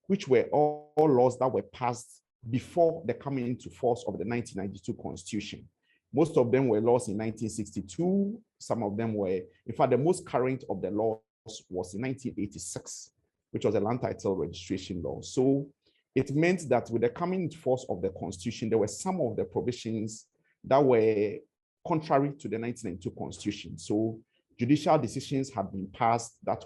which were all laws that were passed before the coming into force of the 1992 Constitution. Most of them were laws in 1962. Some of them were, in fact, the most current of the laws was in 1986, which was a land title registration law. So it meant that with the coming into force of the Constitution, there were some of the provisions that were contrary to the 1992 Constitution. So judicial decisions had been passed that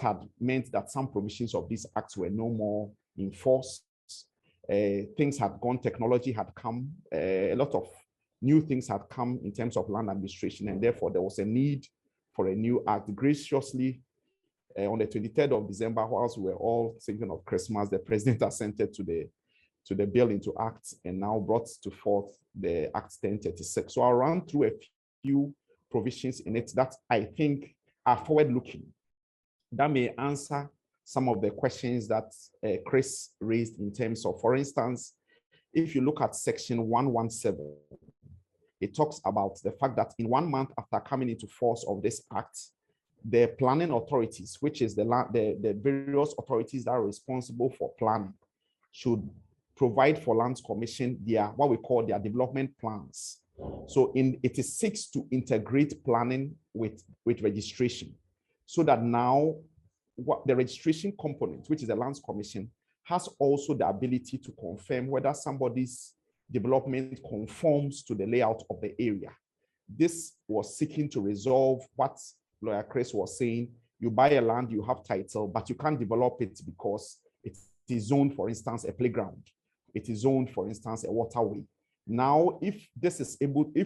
had meant that some provisions of these acts were no more in force. Things had gone, technology had come, a lot of new things had come in terms of land administration, and therefore there was a need for a new act. Graciously, on the 23rd of December, whilst we were all thinking of Christmas, the president assented to the bill into act and now brought to forth the Act 1036. So I'll run through a few provisions in it that I think are forward-looking, that may answer some of the questions that Chris raised in terms of, for instance, if you look at section 117, it talks about the fact that in 1 month after coming into force of this act, the planning authorities, which is the various authorities that are responsible for planning, should provide for Lands Commission what we call their development plans. So it seeks to integrate planning with registration, so that now what the registration component, which is the Lands Commission, has also the ability to confirm whether somebody's development conforms to the layout of the area. This was seeking to resolve what Lawyer Chris was saying. You buy a land, you have title, but you can't develop it because it is zoned, for instance, a playground. It is zoned, for instance, a waterway. Now, if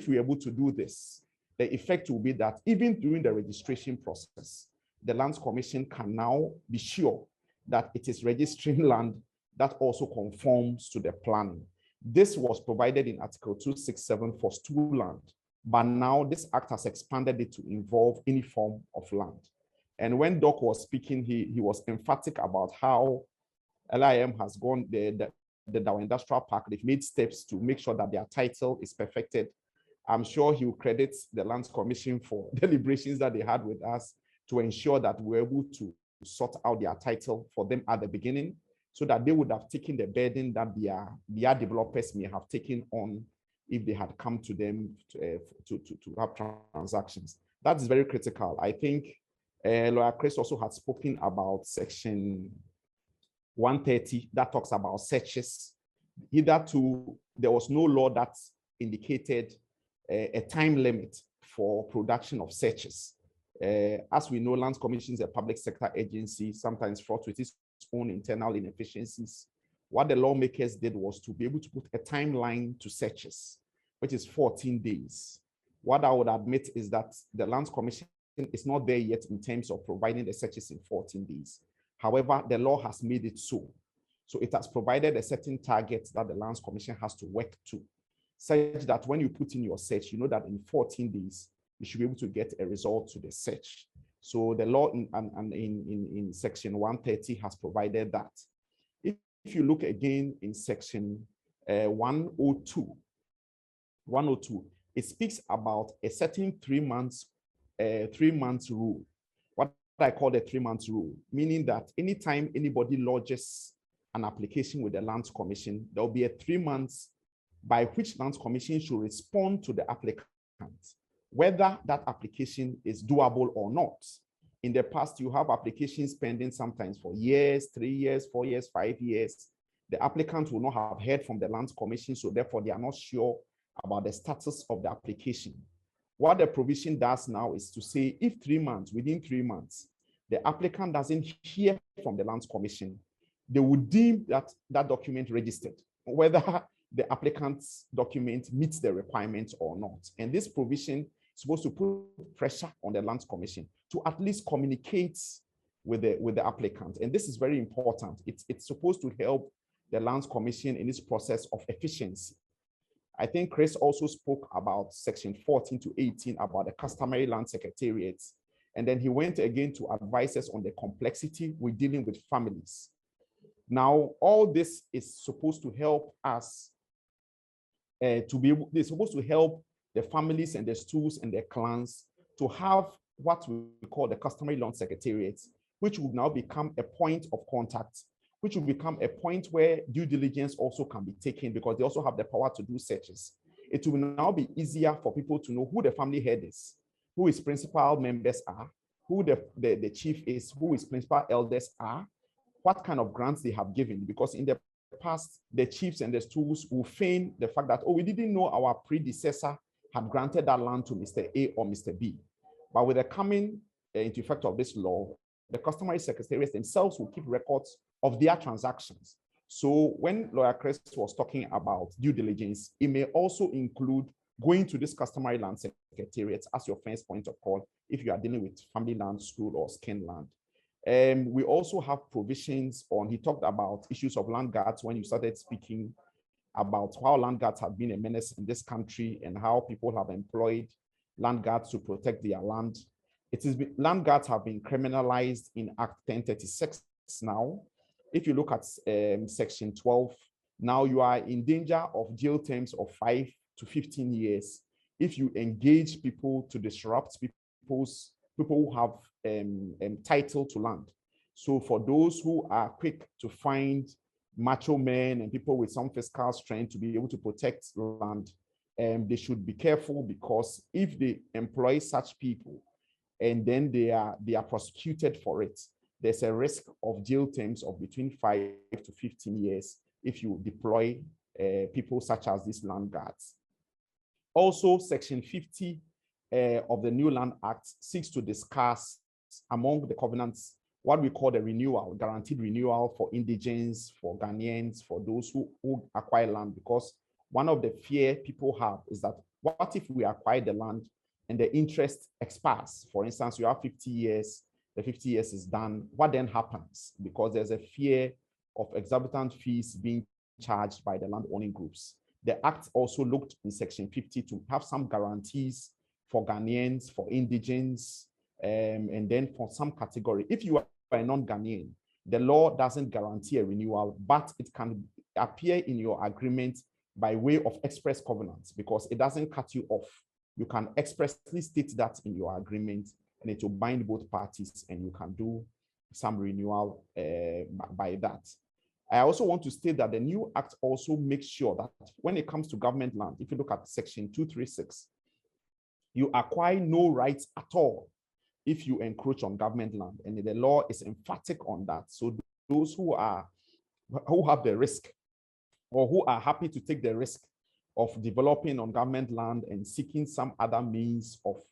we're able to do this, the effect will be that even during the registration process, the Lands Commission can now be sure that it is registering land that also conforms to the planning. This was provided in Article 267 for stool land, but now this act has expanded it to involve any form of land. And when Doc was speaking, he was emphatic about how LIM has gone, the Dow Industrial Park, they've made steps to make sure that their title is perfected. I'm sure he will credit the Lands Commission for deliberations that they had with us to ensure that we're able to sort out their title for them at the beginning, so that they would have taken the burden that their developers may have taken on if they had come to them to have transactions. That is very critical. I think Lawyer Chris also had spoken about section 130 that talks about searches. Hitherto, there was no law that indicated a time limit for production of searches. As we know, Lands Commission is a public sector agency, sometimes fraught with its own internal inefficiencies what the lawmakers did was to be able to put a timeline to searches, which is 14 days. What I would admit is that the Lands Commission is not there yet in terms of providing the searches in 14 days. However, the law has made it so. So it has provided a certain target that the Lands Commission has to work to, such that when you put in your search, you know that in 14 days, you should be able to get a result to the search. So the law in section 130 has provided that. If you look again in section 102, it speaks about a certain 3 months rule. What I call the 3 months rule, meaning that anytime anybody lodges an application with the Lands Commission, there will be a 3 months by which Lands Commission should respond to the applicant, whether that application is doable or not. In the past, you have applications pending sometimes for years, 3 years, 4 years, 5 years. The applicant will not have heard from the Lands Commission, so therefore they are not sure about the status of the application. What the provision does now is to say if 3 months, within 3 months, the applicant doesn't hear from the Lands Commission, they would deem that document registered, whether the applicant's document meets the requirements or not. And this provision is supposed to put pressure on the Lands Commission to at least communicate with the applicant. And this is very important. It's supposed to help the Lands Commission in this process of efficiency. I think Chris also spoke about section 14 to 18 about the customary land secretariats. And then he went again to advise us on the complexity with dealing with families. Now, all this is supposed to help us they're supposed to help the families and the stools and their clans to have what we call the customary land secretariats, which will now become a point of contact, which will become a point where due diligence also can be taken because they also have the power to do searches. It will now be easier for people to know who the family head is, who his principal members are, who the chief is, who his principal elders are, what kind of grants they have given. Because in the past, the chiefs and the stools will feign the fact that, oh, we didn't know our predecessor had granted that land to Mr. A or Mr. B. But with the coming into effect of this law, the customary secretariats themselves will keep records of their transactions. So when Lawyer Chris was talking about due diligence, it may also include going to this customary land secretariats as your first point of call if you are dealing with family land, school, or skin land. We also have provisions on, he talked about issues of land guards when you started speaking about how land guards have been a menace in this country and how people have employed land guards to protect their land. Land guards have been criminalized in Act 1036 now. If you look at section 12, now you are in danger of jail terms of 5 to 15 years if you engage people to disrupt people who have title to land. So for those who are quick to find macho men and people with some fiscal strength to be able to protect land, they should be careful, because if they employ such people and then they are prosecuted for it, there's a risk of jail terms of between 5 to 15 years if you deploy people such as these land guards. Also, Section 50 of the New Land Act seeks to discuss among the covenants what we call the renewal, guaranteed renewal for indigents, for Ghanaians, for those who acquire land, because one of the fear people have is that what if we acquire the land and the interest expires? For instance, you have 50 years, the 50 years is done. What then happens? Because there's a fear of exorbitant fees being charged by the land owning groups. The Act also looked in Section 50 to have some guarantees for Ghanaians, for indigents, and then for some category. If you are a non-Ghanaian, the law doesn't guarantee a renewal, but it can appear in your agreement by way of express covenants, because it doesn't cut you off. You can expressly state that in your agreement, and it will bind both parties, and you can do some renewal by that. I also want to state that the new act also makes sure that when it comes to government land, if you look at Section 236, you acquire no rights at all if you encroach on government land, and the law is emphatic on that. So those who have the risk, or who are happy to take the risk of developing on government land and seeking some other means of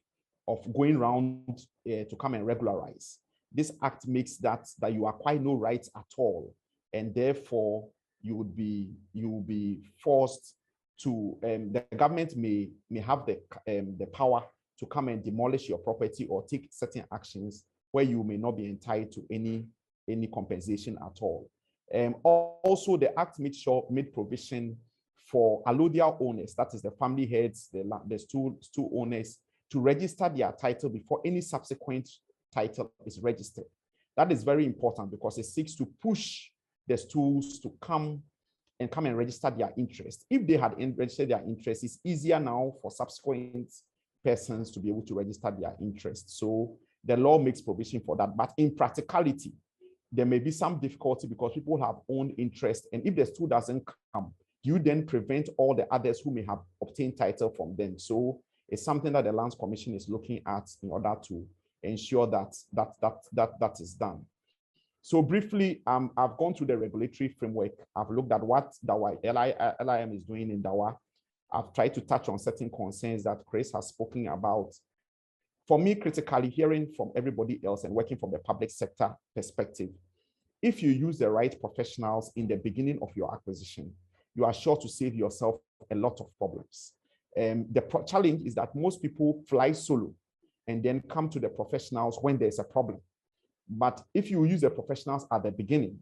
going around to come and regularize, this act makes that you acquire no rights at all, and therefore you will be forced to, the government may have the power to come and demolish your property or take certain actions where you may not be entitled to any compensation at all. Also, the Act made provision for allodial owners, that is the family heads, the stool owners, to register their title before any subsequent title is registered. That is very important because it seeks to push the stools to come and register their interest. If they had registered their interest, it's easier now for subsequent persons to be able to register their interest. So the law makes provision for that. But in practicality, there may be some difficulty because people have own interest. And if the stool doesn't come, you then prevent all the others who may have obtained title from them. So it's something that the Lands Commission is looking at in order to ensure that is done. So briefly, I've gone through the regulatory framework. I've looked at what Dawa LIM is doing in Dawa. I've tried to touch on certain concerns that Chris has spoken about. For me, critically, hearing from everybody else and working from the public sector perspective, if you use the right professionals in the beginning of your acquisition, you are sure to save yourself a lot of problems. The challenge is that most people fly solo and then come to the professionals when there's a problem. But if you use the professionals at the beginning,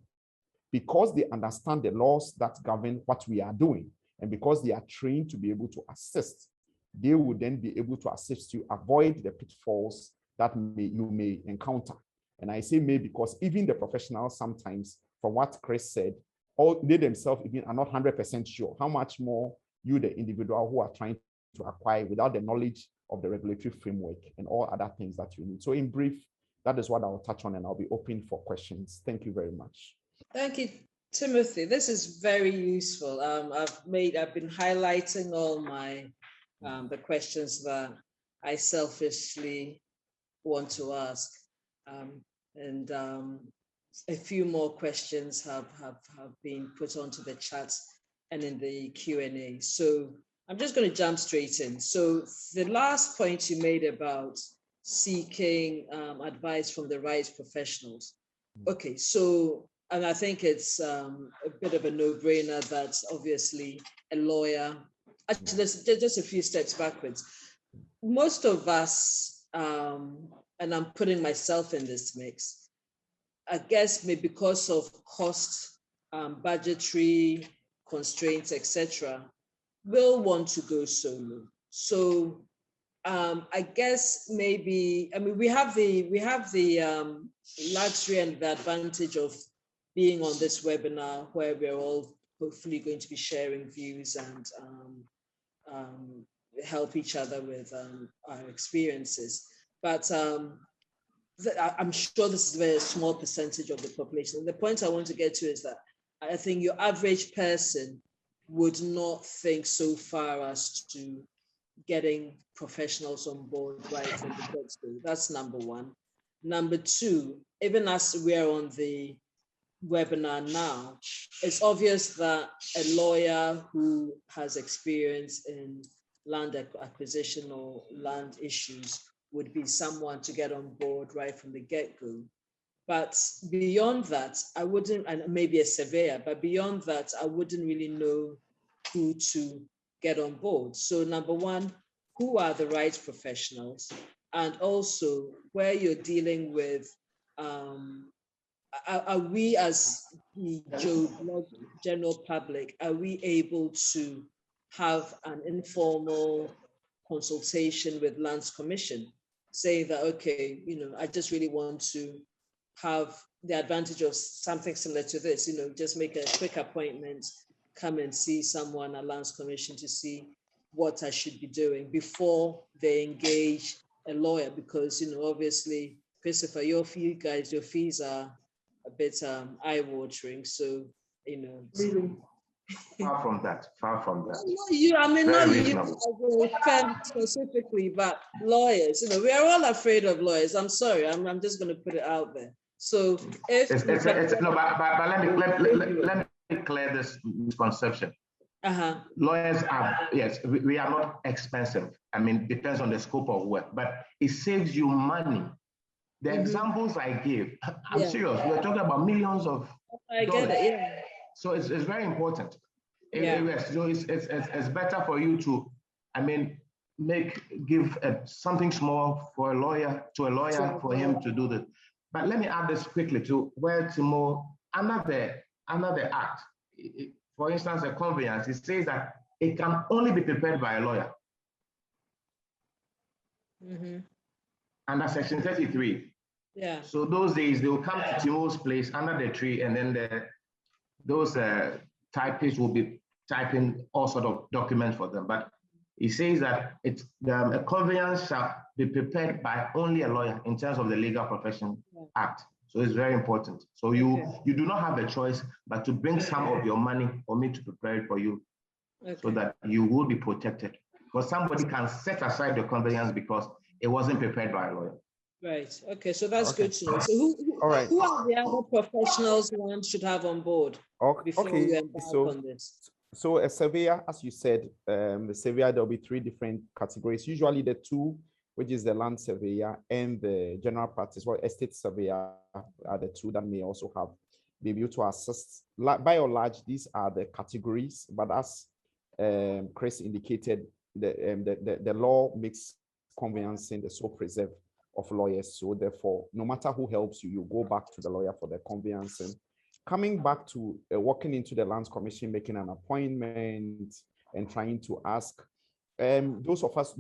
because they understand the laws that govern what we are doing, and because they are trained to be able to assist, they will then be able to assist you avoid the pitfalls that you may encounter. And I say may because even the professionals sometimes, from what Chris said, they themselves even are not 100% sure. How much more you, the individual who are trying to acquire without the knowledge of the regulatory framework and all other things that you need. So in brief, that is what I'll touch on, and I'll be open for questions. Thank you very much. Thank you, Timothy. This is very useful. I've been highlighting all my the questions that I selfishly want to ask, and a few more questions have been put onto the chat and in the Q&A. So I'm just going to jump straight in. So the last point you made about seeking advice from the right professionals. Okay, so, and I think it's a bit of a no-brainer that obviously a lawyer, actually there's just a few steps backwards. Most of us, and I'm putting myself in this mix, I guess maybe because of cost, budgetary constraints, etc., will want to go solo. So I guess maybe, I mean, we have the luxury and the advantage of being on this webinar where we're all hopefully going to be sharing views and help each other with our experiences. But I'm sure this is a very small percentage of the population. And the point I want to get to is that I think your average person would not think so far as to getting professionals on board right from the get-go. That's number one. Number two, even as we're on the webinar now, it's obvious that a lawyer who has experience in land acquisition or land issues would be someone to get on board right from the get-go. But beyond that, I wouldn't, and maybe a surveyor, but beyond that, I wouldn't really know who to get on board. So number one, who are the right professionals? And also where you're dealing with, are we as the general public, are we able to have an informal consultation with Lands Commission, saying that, okay, you know, I just really want to have the advantage of something similar to this, you know, just make a quick appointment, come and see someone at Lands Commission to see what I should be doing before they engage a lawyer, because, you know, obviously, Christopher, your fees are a bit eye-watering. So, you know. Really? Far from that. No, you, I mean, not you specifically, but lawyers, you know, we are all afraid of lawyers. I'm sorry, I'm just going to put it out there. So if no, but let me clear this misconception. Lawyers are, yes, we are not expensive. I mean, depends on the scope of work, but it saves you money. The examples I gave, I'm serious. We're talking about millions of I get it, yeah. So it's very important. Yeah. So it's better for you to, I mean, give something small for a lawyer for him to do this. But let me add this quickly to where Timo, another act, for instance, a conveyance, it says that it can only be prepared by a lawyer. Under Section 33. Yeah. So those days they will come to Timo's place under the tree, and then those typists will be typing all sort of documents for them. But it says that a conveyance shall be prepared by only a lawyer in terms of the Legal Profession Act. So it's very important. So you do not have a choice but to bring some of your money for me to prepare it for you, so that you will be protected. Because somebody can set aside the conveyance because it wasn't prepared by a lawyer. Right. Okay. So that's good to know. So who are the other professionals one should have on board before we embark on this? So a surveyor, as you said, the surveyor, there'll be 3 different categories. Usually the 2, which is the land surveyor and the general practice, well, estate surveyor are the 2 that may also be able to assist. By and large, these are the categories, but as Chris indicated, the law makes conveyancing the sole preserve of lawyers. So therefore, no matter who helps you, you go back to the lawyer for the conveyancing. Coming back to walking into the Lands Commission, making an appointment and trying to ask those of us,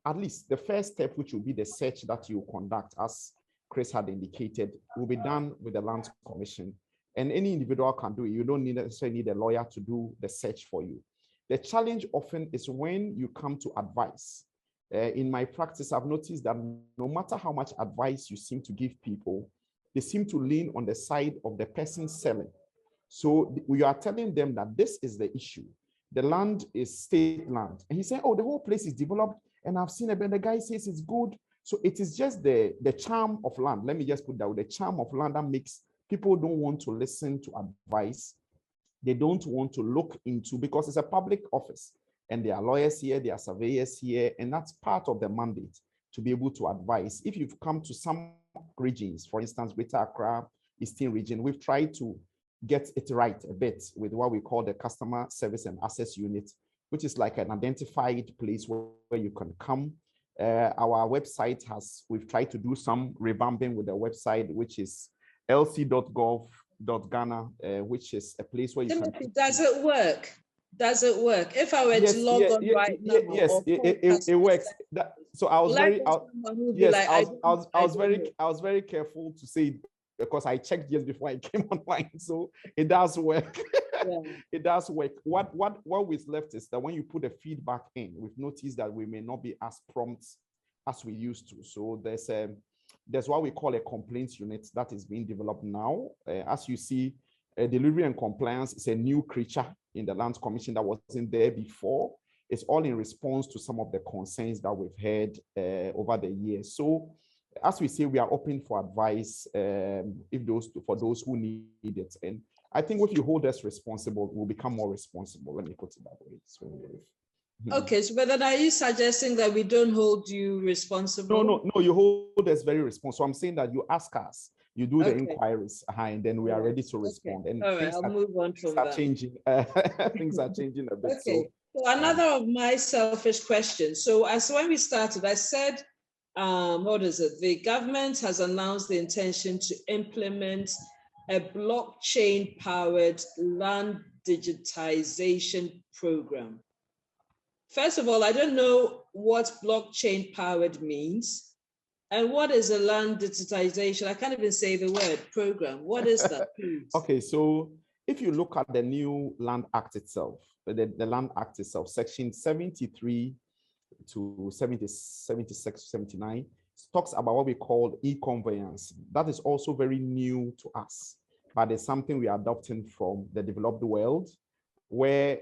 at least the first step, which will be the search that you conduct, as Chris had indicated, will be done with the Lands Commission. And any individual can do it. You don't necessarily need a lawyer to do the search for you. The challenge often is when you come to advice. In my practice, I've noticed that no matter how much advice you seem to give people, they seem to lean on the side of the person selling. So we are telling them that this is the issue. The land is state land. And he said, oh, the whole place is developed and I've seen it, but the guy says it's good. So it is just the charm of land. Let me just put that, the charm of land that makes people don't want to listen to advice. They don't want to look into, because it's a public office. And there are lawyers here, there are surveyors here, and that's part of the mandate to be able to advise. If you've come to some regions, for instance, Greater Accra, Eastern region, we've tried to get it right a bit with what we call the Customer Service and Access Unit, which is like an identified place where you can come. Our website we've tried to do some revamping with the website, which is lc.gov.ghana, which is a place where you can. Does it work? Does it work? If I were to log on right now, yes, it works. So I was I was very careful to say, because I checked just before I came online. So it does work. Yeah. It does work. What we've left is that when you put the feedback in, we've noticed that we may not be as prompt as we used to. So there's what we call a complaints unit that is being developed now. As you see, delivery and compliance is a new creature in the Lands Commission that wasn't there before. It's all in response to some of the concerns that we've had over the years. So as we say, we are open for advice for those who need it. And I think if you hold us responsible, we'll become more responsible. Let me put it that way. Okay, so but then are you suggesting that we don't hold you responsible? No, you hold us very responsible. I'm saying that you ask us, you do the inquiries, and then we are ready to respond. And all right, I'll move on from that. Changing. Things are changing a bit. Okay. So another of my selfish questions. So as when we started, I said, the government has announced the intention to implement a blockchain-powered land digitization program. First of all, I don't know what blockchain-powered means. And what is a land digitization? I can't even say the word program. What is that, please? Okay, so if you look at the new Land Act itself, the Land Act itself, Section 73 to 76, 79, talks about what we call e-conveyance. That is also very new to us, but it's something we are adopting from the developed world, where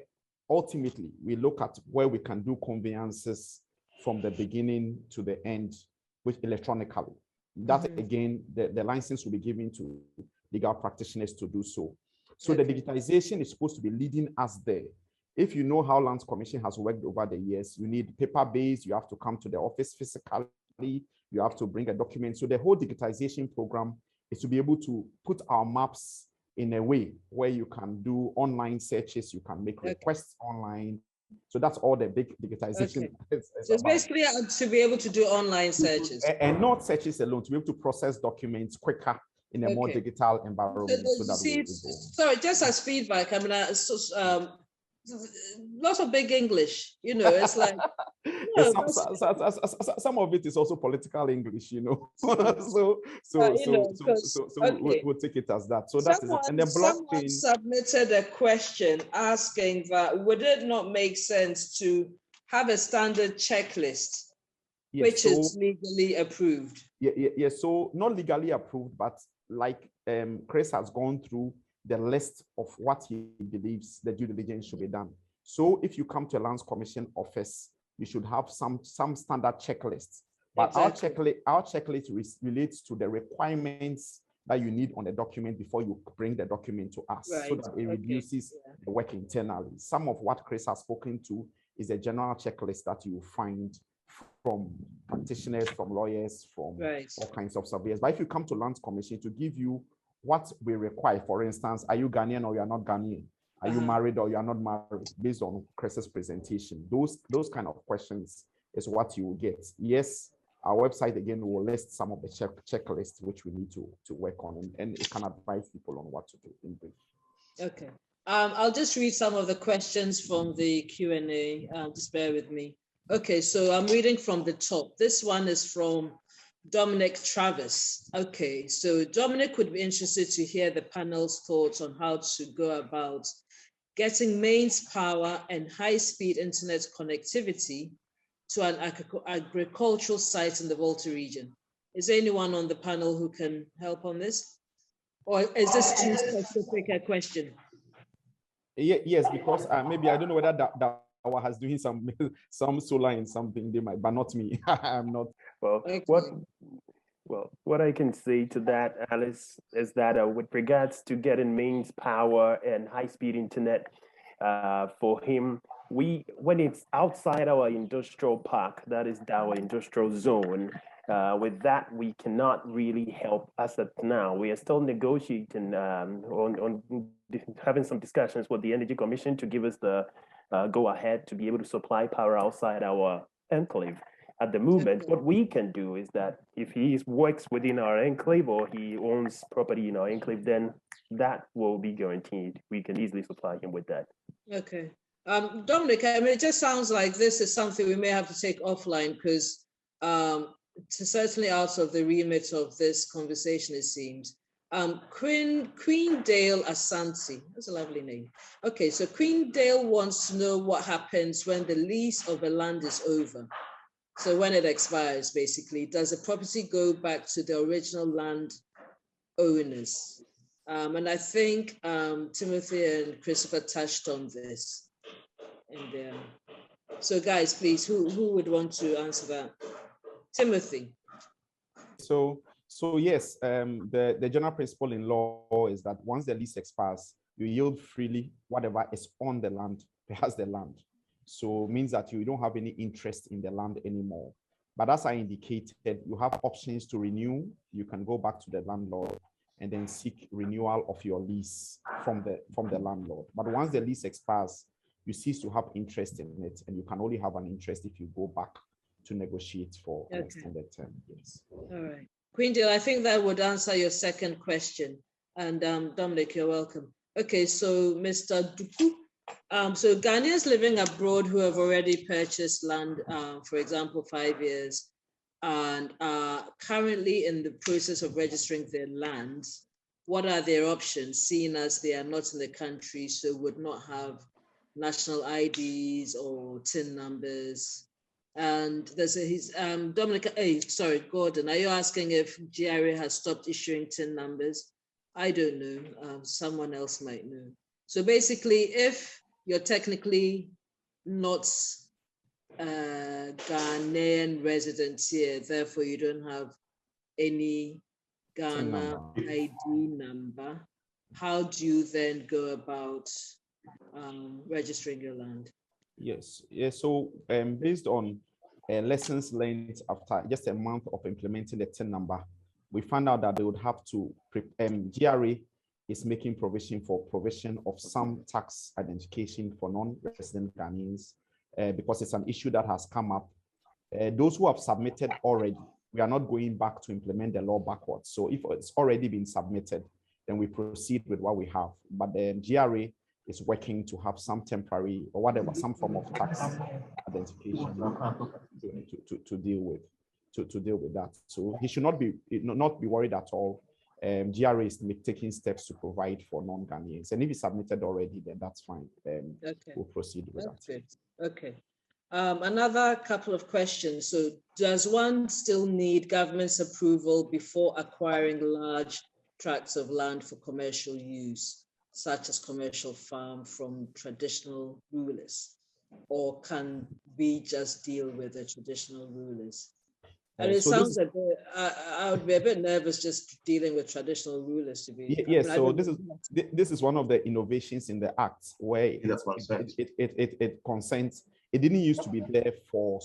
ultimately we look at where we can do conveyances from the beginning to the end, with electronically. That again, the license will be given to legal practitioners to do so. So the digitization is supposed to be leading us there. If you know how Lands Commission has worked over the years, you need paper-based, you have to come to the office physically, you have to bring a document. So the whole digitization program is to be able to put our maps in a way where you can do online searches, you can make requests online. So that's all the big digitization is So it's about. basically to be able to do online searches. And not searches alone, to be able to process documents quicker in a more digital environment. Sorry, just as feedback, I mean, lots of big English, you know, it's like, some of it is also political English, you know. so we'll take it as that. So that is it. And the blockchain submitted a question asking that would it not make sense to have a standard checklist, which is legally approved? Yeah. So not legally approved, but like Chris has gone through the list of what he believes the due diligence should be done. So if you come to a Lands Commission office, you should have some standard checklists. But our checklist relates to the requirements that you need on the document before you bring the document to us, so that it reduces the work internally. Some of what Chris has spoken to is a general checklist that you find from practitioners, from lawyers, from all kinds of surveyors. But if you come to Lands Commission to give you what we require, for instance, are you Ghanaian or you are not Ghanaian? Are you married or you are not married? Based on Chris's presentation, those kind of questions is what you will get. Yes, our website again will list some of the checklists which we need to work on, and it can advise people on what to do in brief. Okay, I'll just read some of the questions from the Q&A. Just bear with me. Okay, so I'm reading from the top. This one is from Dominic Travis. Okay, so Dominic would be interested to hear the panel's thoughts on how to go about getting mains power and high-speed internet connectivity to an agricultural site in the Volta region. Is there anyone on the panel who can help on this? Or is this too specific a question? Yes, because maybe I don't know whether that has doing some solar and something, they might, but not me. I'm not. What I can say to that, Alice, is that with regards to getting mains power and high-speed internet, for him, when it's outside our industrial park, that is our industrial zone, with that, we cannot really help as of now. We are still negotiating on having some discussions with the Energy Commission to give us the go ahead to be able to supply power outside our enclave. At the moment, what we can do is that if he works within our enclave or he owns property in our enclave, then that will be guaranteed. We can easily supply him with that. Okay. Dominic, I mean, it just sounds like this is something we may have to take offline because it's certainly out of the remit of this conversation, it seems. Queendale Asante, that's a lovely name. Okay, so Queendale wants to know what happens when the lease of a land is over. So when it expires, basically, does the property go back to the original land owners? And I think Timothy and Christopher touched on this. And so guys, please, who would want to answer that? Timothy. So yes, the general principle in law is that once the lease expires, you yield freely whatever is on the land, has the land. So it means that you don't have any interest in the land anymore. But as I indicated, you have options to renew. You can go back to the landlord and then seek renewal of your lease from the landlord. But once the lease expires, you cease to have interest in it, and you can only have an interest if you go back to negotiate for an extended term. Yes. All right. Queendale, I think that would answer your second question. And Dominic, you're welcome. Okay, so Mr. Duku. So Ghanaians living abroad who have already purchased land, for example, 5 years, and are currently in the process of registering their lands, what are their options, seeing as they are not in the country, so would not have national IDs or TIN numbers? And there's Gordon, are you asking if GRA has stopped issuing TIN numbers? I don't know, someone else might know. So basically, if you're technically not a Ghanaian resident here, therefore you don't have any Ghana ID number, how do you then go about registering your land? Yes. So based on lessons learned after just a month of implementing the TIN number, we found out that they would have to, GRA is making provision for provision of some tax identification for non-resident Ghanaians because it's an issue that has come up. Those who have submitted already, we are not going back to implement the law backwards. So if it's already been submitted, then we proceed with what we have. But the GRA is working to have some temporary or whatever, some form of tax identification to deal with that. So he should not be worried at all. GRA is taking steps to provide for non-Ghanaians. And if it's submitted already, then that's fine. Okay. We'll proceed with that. Good. Okay. Another couple of questions. So does one still need government's approval before acquiring large tracts of land for commercial use, such as commercial farm, from traditional rulers? Or can we just deal with the traditional rulers? And it sounds like I would be a bit nervous just dealing with traditional rulers to be. Yes, so this is one of the innovations in the Act where it consents. It didn't used to be there for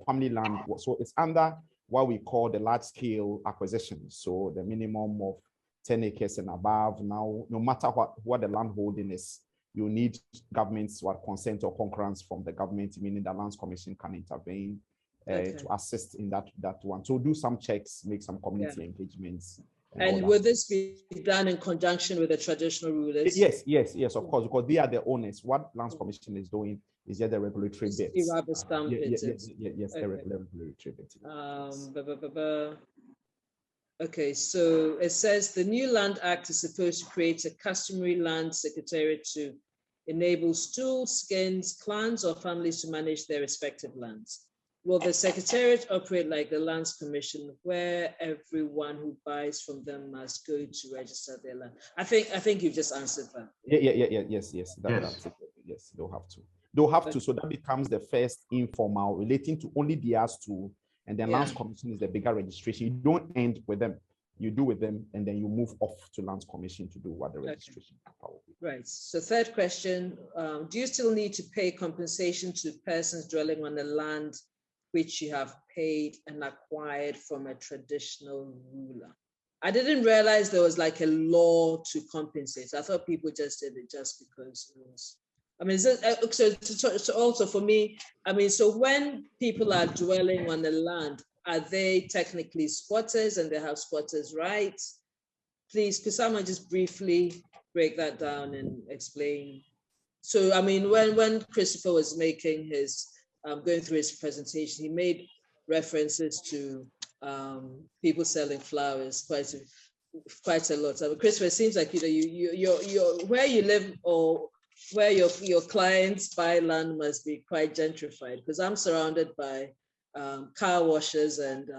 family land, so it's under what we call the large-scale acquisition. So the minimum of 10 acres and above. Now, no matter what the land holding is, you need government's consent or concurrence from the government, meaning the Lands Commission can intervene to assist in that one. So do some checks, make some community engagements. And would this be done in conjunction with the traditional rulers? Yes, of course, because they are the owners. What Lands Commission is doing is the regulatory bit. Yes, the regulatory bit. Okay, so it says the new Land Act is supposed to create a customary land secretariat to enable stools, skins, clans, or families to manage their respective lands. Will the secretariat operate like the Lands Commission, where everyone who buys from them must go to register their land? I think you've just answered that. Yes. That's it. Yes, they'll have to. So that becomes the first informal relating to only theirs two, and then Lands Commission is the bigger registration. You don't end with them. You do with them, and then you move off to Lands Commission to do what the registration will be. Right. So third question, do you still need to pay compensation to persons dwelling on the land which you have paid and acquired from a traditional ruler? I didn't realize there was like a law to compensate. I thought people just did it just because it was. I mean, so also for me, I mean, so when people are dwelling on the land, are they technically squatters and they have squatters' rights? Please, could someone just briefly break that down and explain? So, I mean, when Christopher was making his, going through his presentation, he made references to people selling flowers quite a lot. I mean, Christopher, it seems like you where you live or where your clients buy land must be quite gentrified, because I'm surrounded by car washers and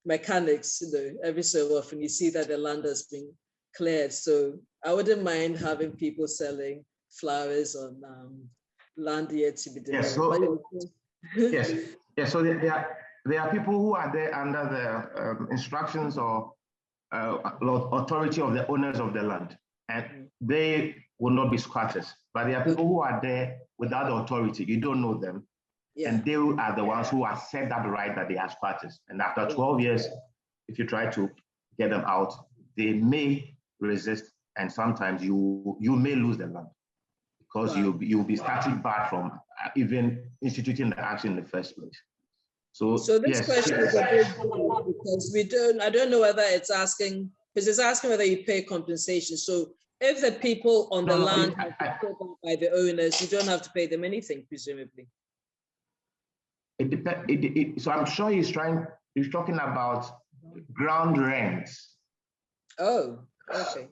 mechanics. Every so often you see that the land has been cleared. So I wouldn't mind having people selling flowers on land yet to be developed. So there are people who are there under the instructions or authority of the owners of the land, and they will not be squatters. But there are people who are there without the authority. You don't know them. And they are the ones who are set that right that they are squatters. And after 12 years, if you try to get them out, they may resist, and sometimes you may lose the land because you'll be starting back from even instituting the action in the first place. So this question is a bit because I don't know whether it's asking, because it's asking whether you pay compensation. So if the people on the land have been put by the owners, you don't have to pay them anything, presumably. It depends. So I'm sure he's talking about ground rents. Oh, okay.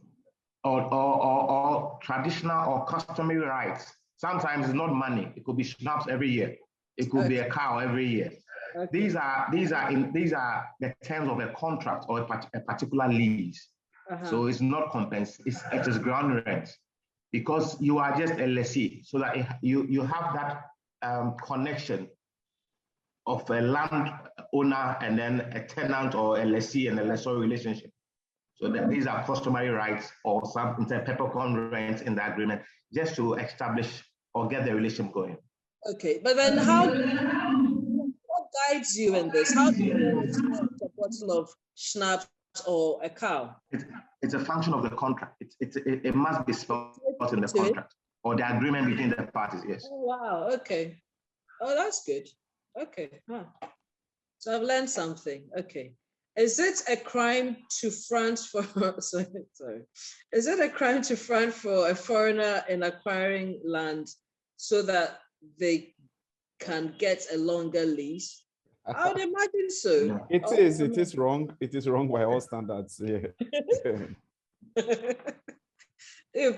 Or traditional or customary rights. Sometimes it's not money. It could be schnapps every year. It could be a cow every year. Okay. These are the terms of a contract or a particular lease. So it's not compensation. It is ground rent, because you are just a lessee, so that you have that connection of a land owner and then a tenant or a lessee and a lessor relationship. So these are customary rights or some peppercorn rent in the agreement, just to establish or get the relationship going. Okay, but then what guides you in this? How do you know it's not a bottle of schnapps or a cow? It's a function of the contract. It must be spelled in the contract or the agreement between the parties, yes. Oh, wow, okay. Oh, that's good. Okay, huh. So I've learned something, okay. Is it a crime to front for, sorry. Is it a crime to front for a foreigner in acquiring land so that they can get a longer lease? I would imagine so. No. It is wrong. It is wrong by all standards. Yeah.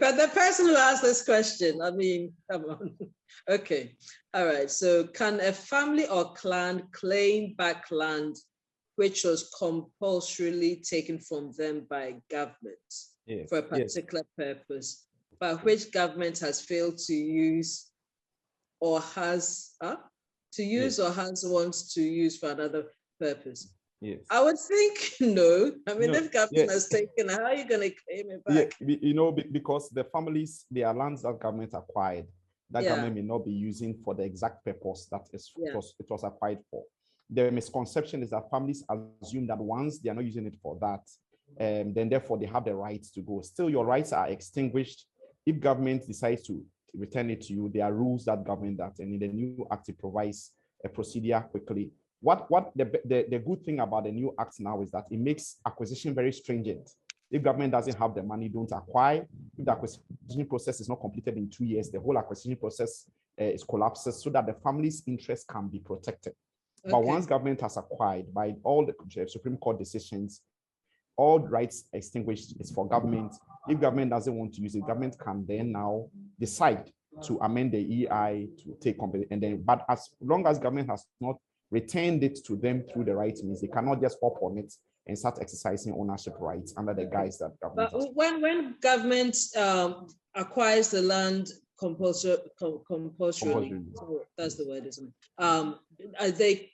But the person who asked this question, I mean, come on. Okay, all right. So can a family or clan claim back land which was compulsorily taken from them by government for a particular purpose, but which government has failed to use or has wants to use for another purpose? Yes. I would think no. I mean, if government has taken, how are you going to claim it back? Yeah, you know, because the families, their lands that government acquired, that government may not be using for the exact purpose that it was acquired for. The misconception is that families assume that once they are not using it for that, then therefore they have the rights to go. Still, your rights are extinguished if government decides to return it to you. There are rules that govern that, and in the new act it provides a procedure quickly. What the good thing about the new act now is that it makes acquisition very stringent. If government doesn't have the money, don't acquire. If the acquisition process is not completed in 2 years, the whole acquisition process is collapses so that the family's interests can be protected. Okay. But once government has acquired, by all the Supreme Court decisions, all rights extinguished is for government. If government doesn't want to use it, government can then now decide to amend the EI to take company. And then, but as long as government has not returned it to them through the right means, they cannot just hop on it and start exercising ownership rights under the guise that government. But when government acquires the land compulsorily, so that's the word, isn't it?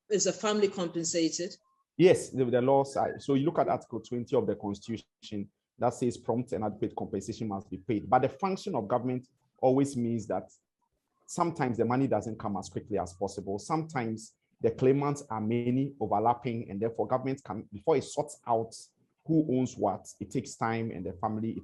Is a family compensated? Yes, the laws are. So you look at Article 20 of the Constitution that says prompt and adequate compensation must be paid. But the function of government always means that sometimes the money doesn't come as quickly as possible. Sometimes the claimants are many, overlapping, and therefore government can, before it sorts out who owns what, it takes time, and the family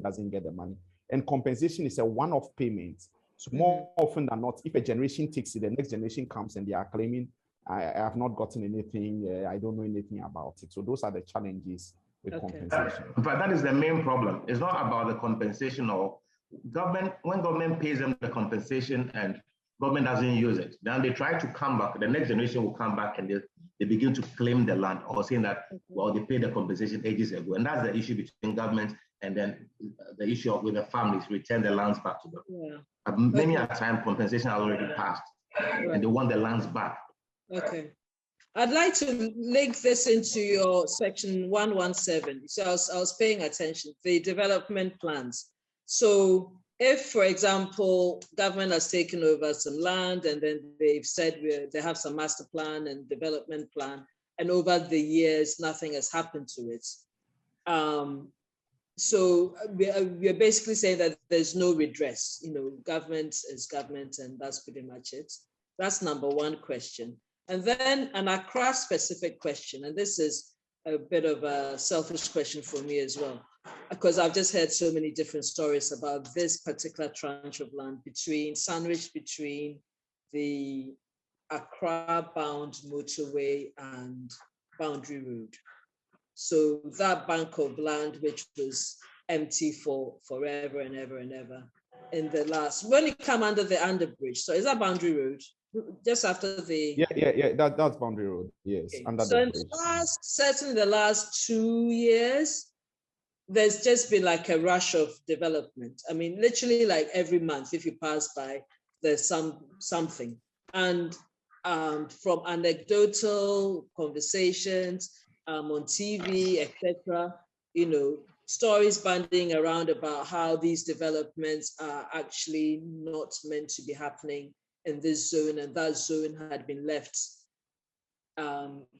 doesn't get the money. And compensation is a one-off payment. So more often than not, if a generation takes it, the next generation comes and they are claiming, I have not gotten anything, I don't know anything about it. So those are the challenges with compensation. But that is the main problem. It's not about the compensation or government. When government pays them the compensation and government doesn't use it, then they try to come back. The next generation will come back and they begin to claim the land or saying that, well, they paid the compensation ages ago. And that's the issue between government and then the issue with the families, return the lands back to them. Yeah. Many a time compensation has already passed and they want the lands back. Okay. I'd like to link this into your section 117. So I was paying attention, the development plans. So if, for example, government has taken over some land and then they've said they have some master plan and development plan, and over the years, nothing has happened to it. So we're basically saying that there's no redress. You know, government is government and that's pretty much it. That's number one question. And then an Accra specific question, and this is a bit of a selfish question for me as well, because I've just heard so many different stories about this particular tranche of land sandwiched between the Accra-bound motorway and Boundary Road. So that bank of land, which was empty for forever and ever and ever, in the last, when it came under the underbridge. So is that Boundary Road? Just after the that's Boundary Road, yes. Okay. Under so the bridge. Certainly the last 2 years, there's just been like a rush of development. I mean, literally like every month, if you pass by, there's something. And from anecdotal conversations on TV, etc., you know, stories banding around about how these developments are actually not meant to be happening in this zone, and that zone had been left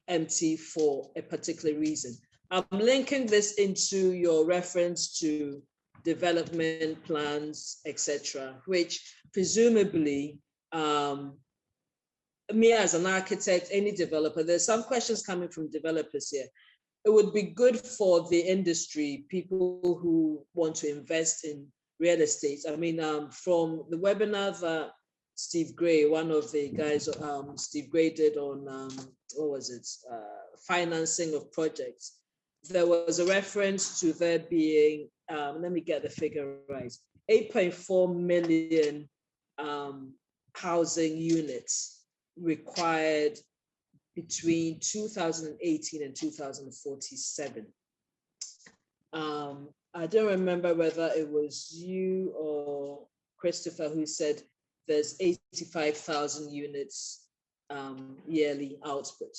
empty for a particular reason. I'm linking this into your reference to development plans, etc., which presumably, me as an architect, any developer, there's some questions coming from developers here. it would be good for the industry, people who want to invest in real estate. I mean, from the webinar that Steve Gray, one of the guys, Steve Gray did on, what was it, financing of projects, there was a reference to there being, let me get the figure right, 8.4 million housing units required between 2018 and 2047. I don't remember whether it was you or Christopher who said there's 85,000 units yearly output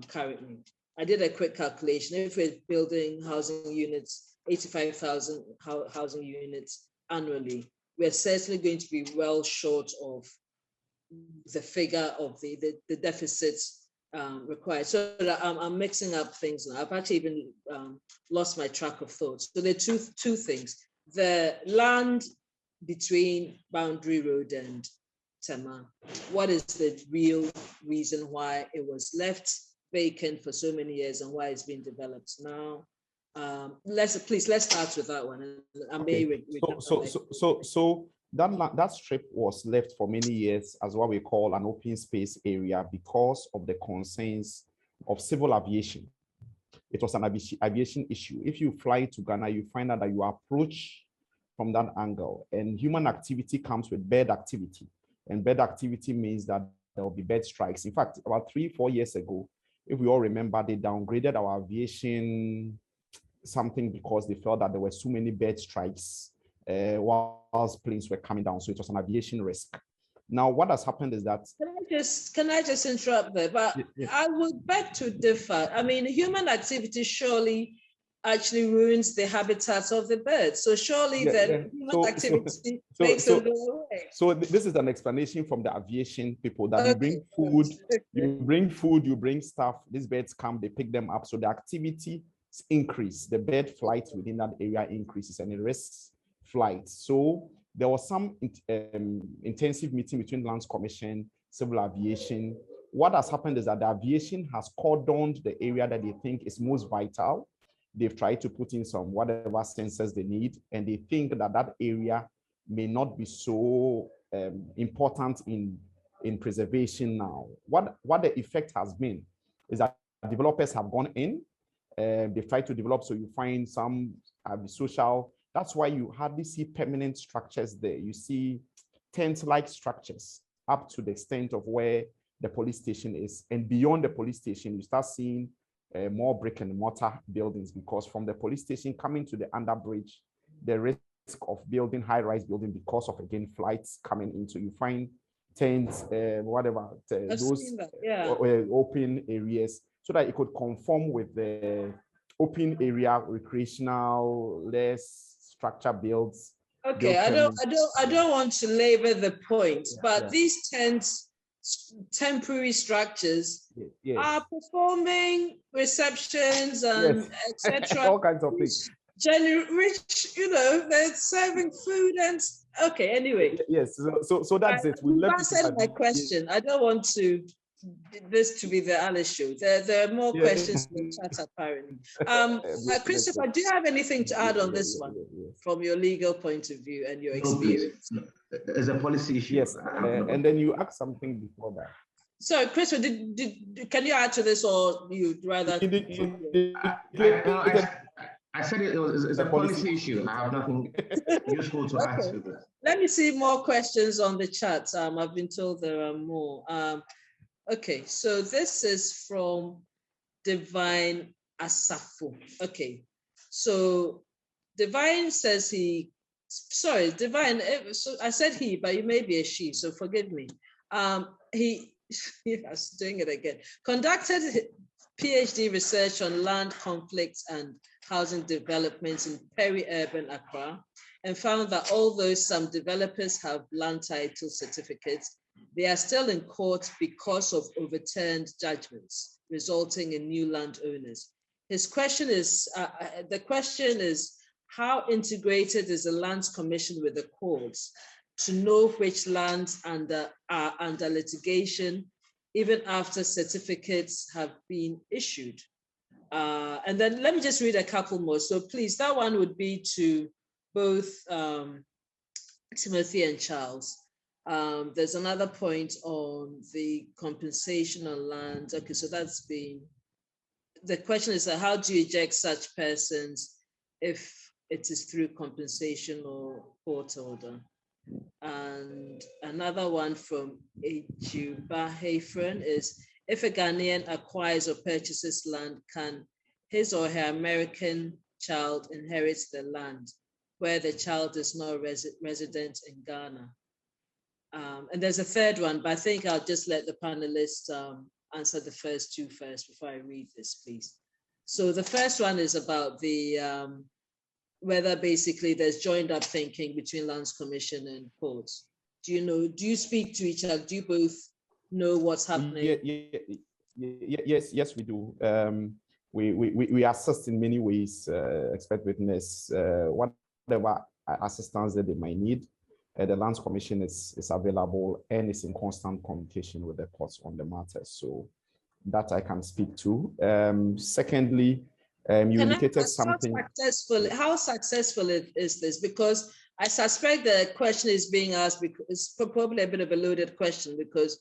currently. I did a quick calculation. If we're building housing units, 85,000 housing units annually, we're certainly going to be well short of the figure of the deficits required. So I'm mixing up things now. I've actually even lost my track of thoughts. So there are two things. The land between Boundary Road and Tema, what is the real reason why it was left vacant for so many years and why it's being developed now? Let's start with that one. So that strip was left for many years as what we call an open space area because of the concerns of civil aviation. It was an aviation issue. If you fly to Ghana, you find out that you approach from that angle, and human activity comes with bird activity, and bird activity means that there will be bird strikes. In fact, about 3-4 years ago, if we all remember, they downgraded our aviation something because they felt that there were so many bird strikes whilst planes were coming down. So it was an aviation risk. Now, what has happened is that... Can I just interrupt there? But yeah. I would beg to differ. I mean, human activity surely actually ruins the habitats of the birds. So surely human activity makes them go away. So this is an explanation from the aviation people that you bring food, you bring stuff, these birds come, they pick them up. So the activity increase, the bird flight within that area increases and it risks flight. So there was some intensive meeting between Lands Commission, Civil Aviation. What has happened is that the aviation has cordoned the area that they think is most vital. They've tried to put in some whatever sensors they need, and they think that that area may not be so important in preservation now. What the effect has been is that developers have gone in, they've tried to develop, so you find some social. That's why you hardly see permanent structures there. You see tent-like structures up to the extent of where the police station is. And beyond the police station, you start seeing more brick and mortar buildings, because from the police station coming to the underbridge, the risk of building high-rise building because of, again, flights coming into, you find tents, those open areas, so that it could conform with the open area, recreational, less structure builds. Okay, I don't want to labor the point, but these tents, temporary structures, are performing receptions and etc. All kinds of things. Rich, they're serving food and okay. Anyway. Yes. So that's it. You've answered my question. I don't want this to be the Alice show. There are more questions in the chat apparently. Christopher, do you have anything to add on this one from your legal point of view and your experience? As a policy issue. Yes, and then you asked something before that. So, Christopher, can you add to this, or you'd rather? I said it's a policy issue. I have nothing useful to add to this. Let me see more questions on the chat. I've been told there are more. Okay, so this is from Divine Asafo. Okay, so Divine says Divine, so I said he, but it may be a she, so forgive me. He was doing it again. Conducted PhD research on land conflicts and housing developments in peri-urban Accra, and found that although some developers have land title certificates, they are still in court because of overturned judgments, resulting in new landowners. His question is, how integrated is the Lands Commission with the courts to know which lands are under litigation, even after certificates have been issued? And then let me just read a couple more. So please, that one would be to both Timothy and Charles. There's another point on the compensation on land. Okay, so that's been, the question is, how do you eject such persons if it is through compensation or court order? And another one from Adjapong is, if a Ghanaian acquires or purchases land, can his or her American child inherit the land where the child is not resident in Ghana? And there's a third one, but I think I'll just let the panelists answer the first two first before I read this, please. So the first one is about the whether basically there's joined up thinking between Lands Commission and courts. Do you speak to each other? Do you both know what's happening? Yes, we do. We assist in many ways, expert witness, whatever assistance that they might need. The Lands Commission is available and is in constant communication with the courts on the matter. So that I can speak to. Secondly, you indicated something. How successful is this? Because I suspect the question is being asked because it's probably a bit of a loaded question, because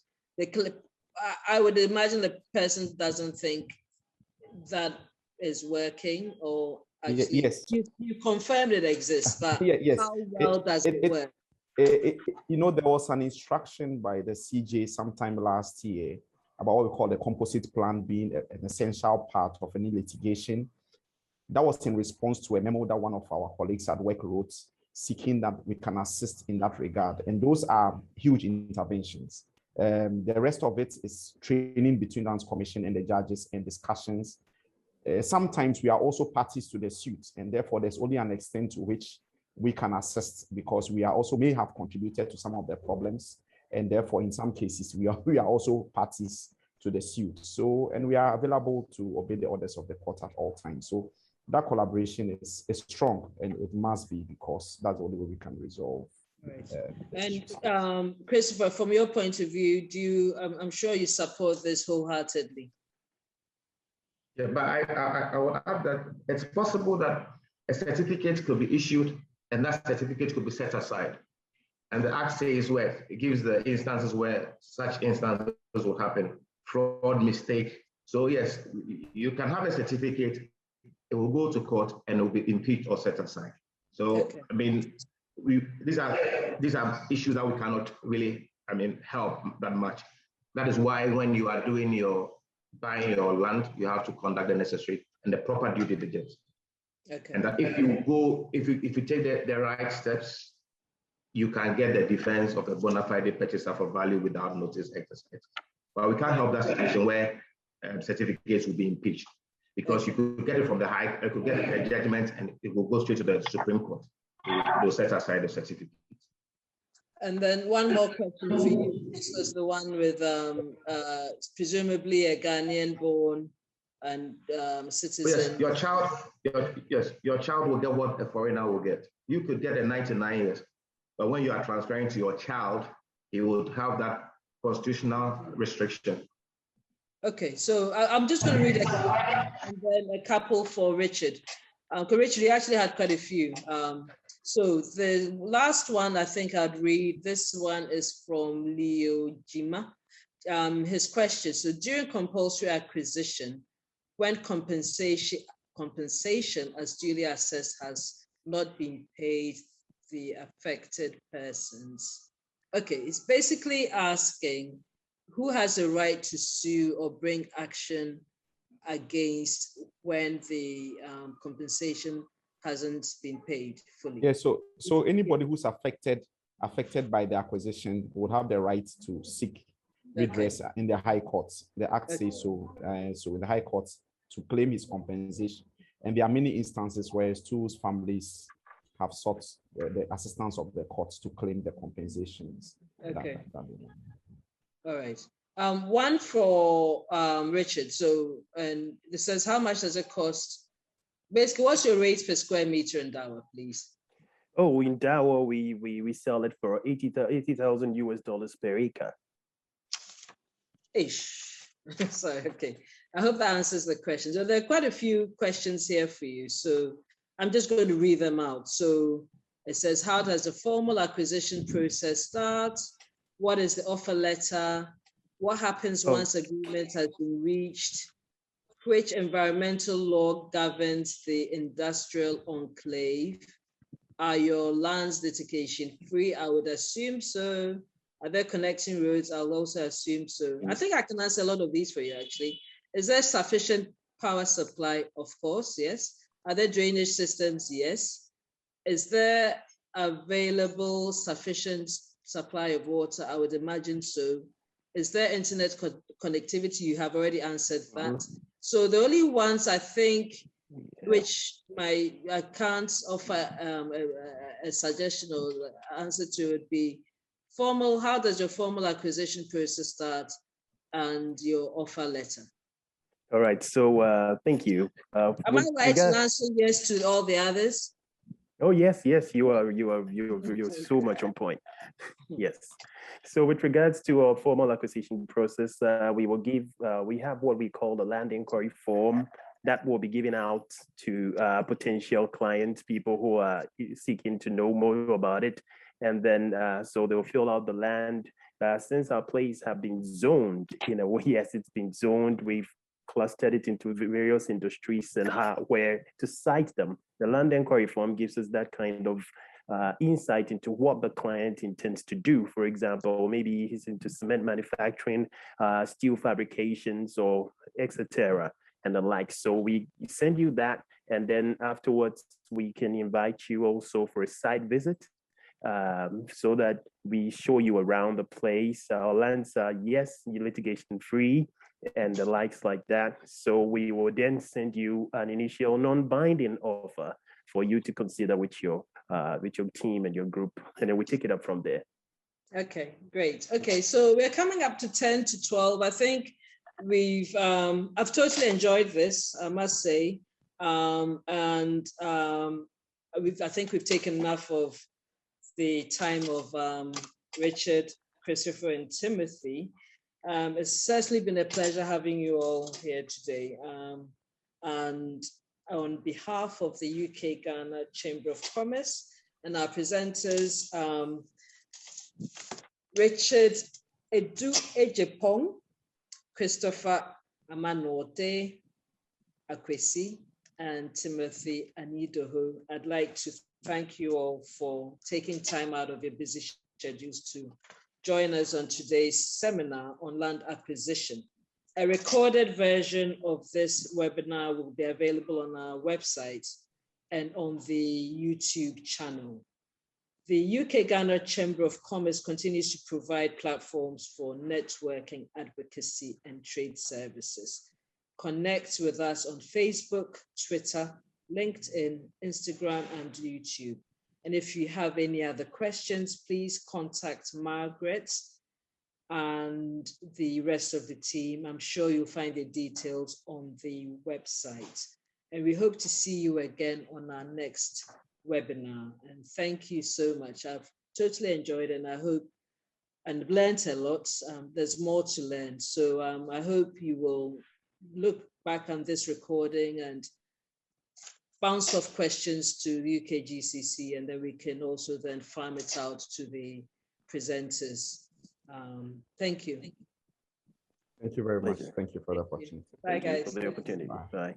I would imagine the person doesn't think that is working, or actually, yes, you confirmed it exists, but yes. How well does it work? There was an instruction by the CJ sometime last year about what we call the composite plan being an essential part of any litigation. That was in response to a memo that one of our colleagues at work wrote, seeking that we can assist in that regard. And those are huge interventions. The rest of it is training between Lands Commission and the judges and discussions. Sometimes we are also parties to the suit, and therefore there's only an extent to which we can assist, because we are also may have contributed to some of the problems, and therefore in some cases we are also parties to the suit. So, and we are available to obey the orders of the court at all times. So that collaboration is strong, and it must be, because that's the only way we can resolve. Right. And Christopher, from your point of view, do you? I'm sure you support this wholeheartedly. Yeah, but I will add that it's possible that a certificate could be issued and that certificate could be set aside. And the Act says where it gives the instances where such instances will happen, fraud, mistake. So yes, you can have a certificate, it will go to court and it will be impeached or set aside. So, okay. I mean, these are issues that we cannot really, help that much. That is why when you are buying your land, you have to conduct the necessary and the proper due diligence. Okay. And that if you take the right steps, you can get the defense of a bona fide purchaser for value without notice exercise. But we can't help that situation where certificates will be impeached, because you could get it from you could get a judgment and it will go straight to the Supreme Court. They'll set aside the certificate. And then one more question for you. This was the one with presumably a Ghanaian born and citizen. Yes, your child will get what a foreigner will get. You could get a 99 years, but when you are transferring to your child, he would have that constitutional restriction. Okay, so I'm just going to read and then a couple for Richard. Richard, you actually had quite a few. So the last one I think I'd read, this one is from Leo Jima. His question, so during compulsory acquisition, when compensation as duly assessed has not been paid the affected persons. Okay, it's basically asking who has a right to sue or bring action against when the compensation hasn't been paid fully. Yeah, so anybody who's affected by the acquisition would have the right to seek redress in the High Courts. The Act says so. So in the High Courts to claim his compensation, and there are many instances where whose families have sought the assistance of the courts to claim the compensations. Okay. All right. One for Richard. So, and this says, how much does it cost? Basically, what's your rate per square meter in Dawa, please? Oh, in Dawa, we sell it for $80,000 US per acre. Ish. Sorry. Okay. I hope that answers the question. So there are quite a few questions here for you. So I'm just going to read them out. So it says, how does the formal acquisition process start? What is the offer letter? What happens once agreement has been reached? Which environmental law governs the industrial enclave? Are your lands litigation free? I would assume so. Are there connecting roads? I'll also assume so. I think I can answer a lot of these for you, actually. Is there sufficient power supply? Of course, yes. Are there drainage systems? Yes. Is there available sufficient supply of water? I would imagine so. Is there internet connectivity? You have already answered that. So the only ones I think which I can't offer a suggestion or answer to would be formal. How does your formal acquisition process start, and your offer letter? All right. So thank you. Am I right to answer yes to all the others? Oh yes, yes, you're so much on point. Yes. So with regards to our formal acquisition process, we have what we call the land inquiry form that will be given out to potential clients, people who are seeking to know more about it. And then so they'll fill out the land. Since our place have been zoned, yes, it's been zoned. We've clustered it into various industries and where to site them. The land inquiry form gives us that kind of insight into what the client intends to do. For example, maybe he's into cement manufacturing, steel fabrications, or etc. and the like. So we send you that, and then afterwards we can invite you also for a site visit, so that we show you around the place. Our lands are, yes, litigation free and the likes like that. So we will then send you an initial non-binding offer for you to consider with your team and your group, and then we take it up from there. Okay, great. Okay, so we're coming up to 10 to 12. I think I've totally enjoyed this, I must say. I think we've taken enough of the time of Richard, Christopher, and Timothy. It's certainly been a pleasure having you all here today. And on behalf of the UK Ghana Chamber of Commerce and our presenters, Richard Adjapong, Christopher Amanortey, Akwesi, and Timothy Anyidoho, I'd like to thank you all for taking time out of your busy schedules to join us on today's seminar on land acquisition. A recorded version of this webinar will be available on our website and on the YouTube channel. The UK Ghana Chamber of Commerce continues to provide platforms for networking, advocacy, and trade services. Connect with us on Facebook, Twitter, LinkedIn, Instagram, and YouTube. And if you have any other questions, please contact Margaret and the rest of the team. I'm sure you'll find the details on the website. And we hope to see you again on our next webinar. And thank you so much. I've totally enjoyed it, and I hope and learned a lot. There's more to learn. So I hope you will look back on this recording and bounce off questions to UKGCC, and then we can also then farm it out to the presenters. Thank you. Thank you very much. Thank you for the opportunity. Bye, guys. Thank you for the opportunity. Bye.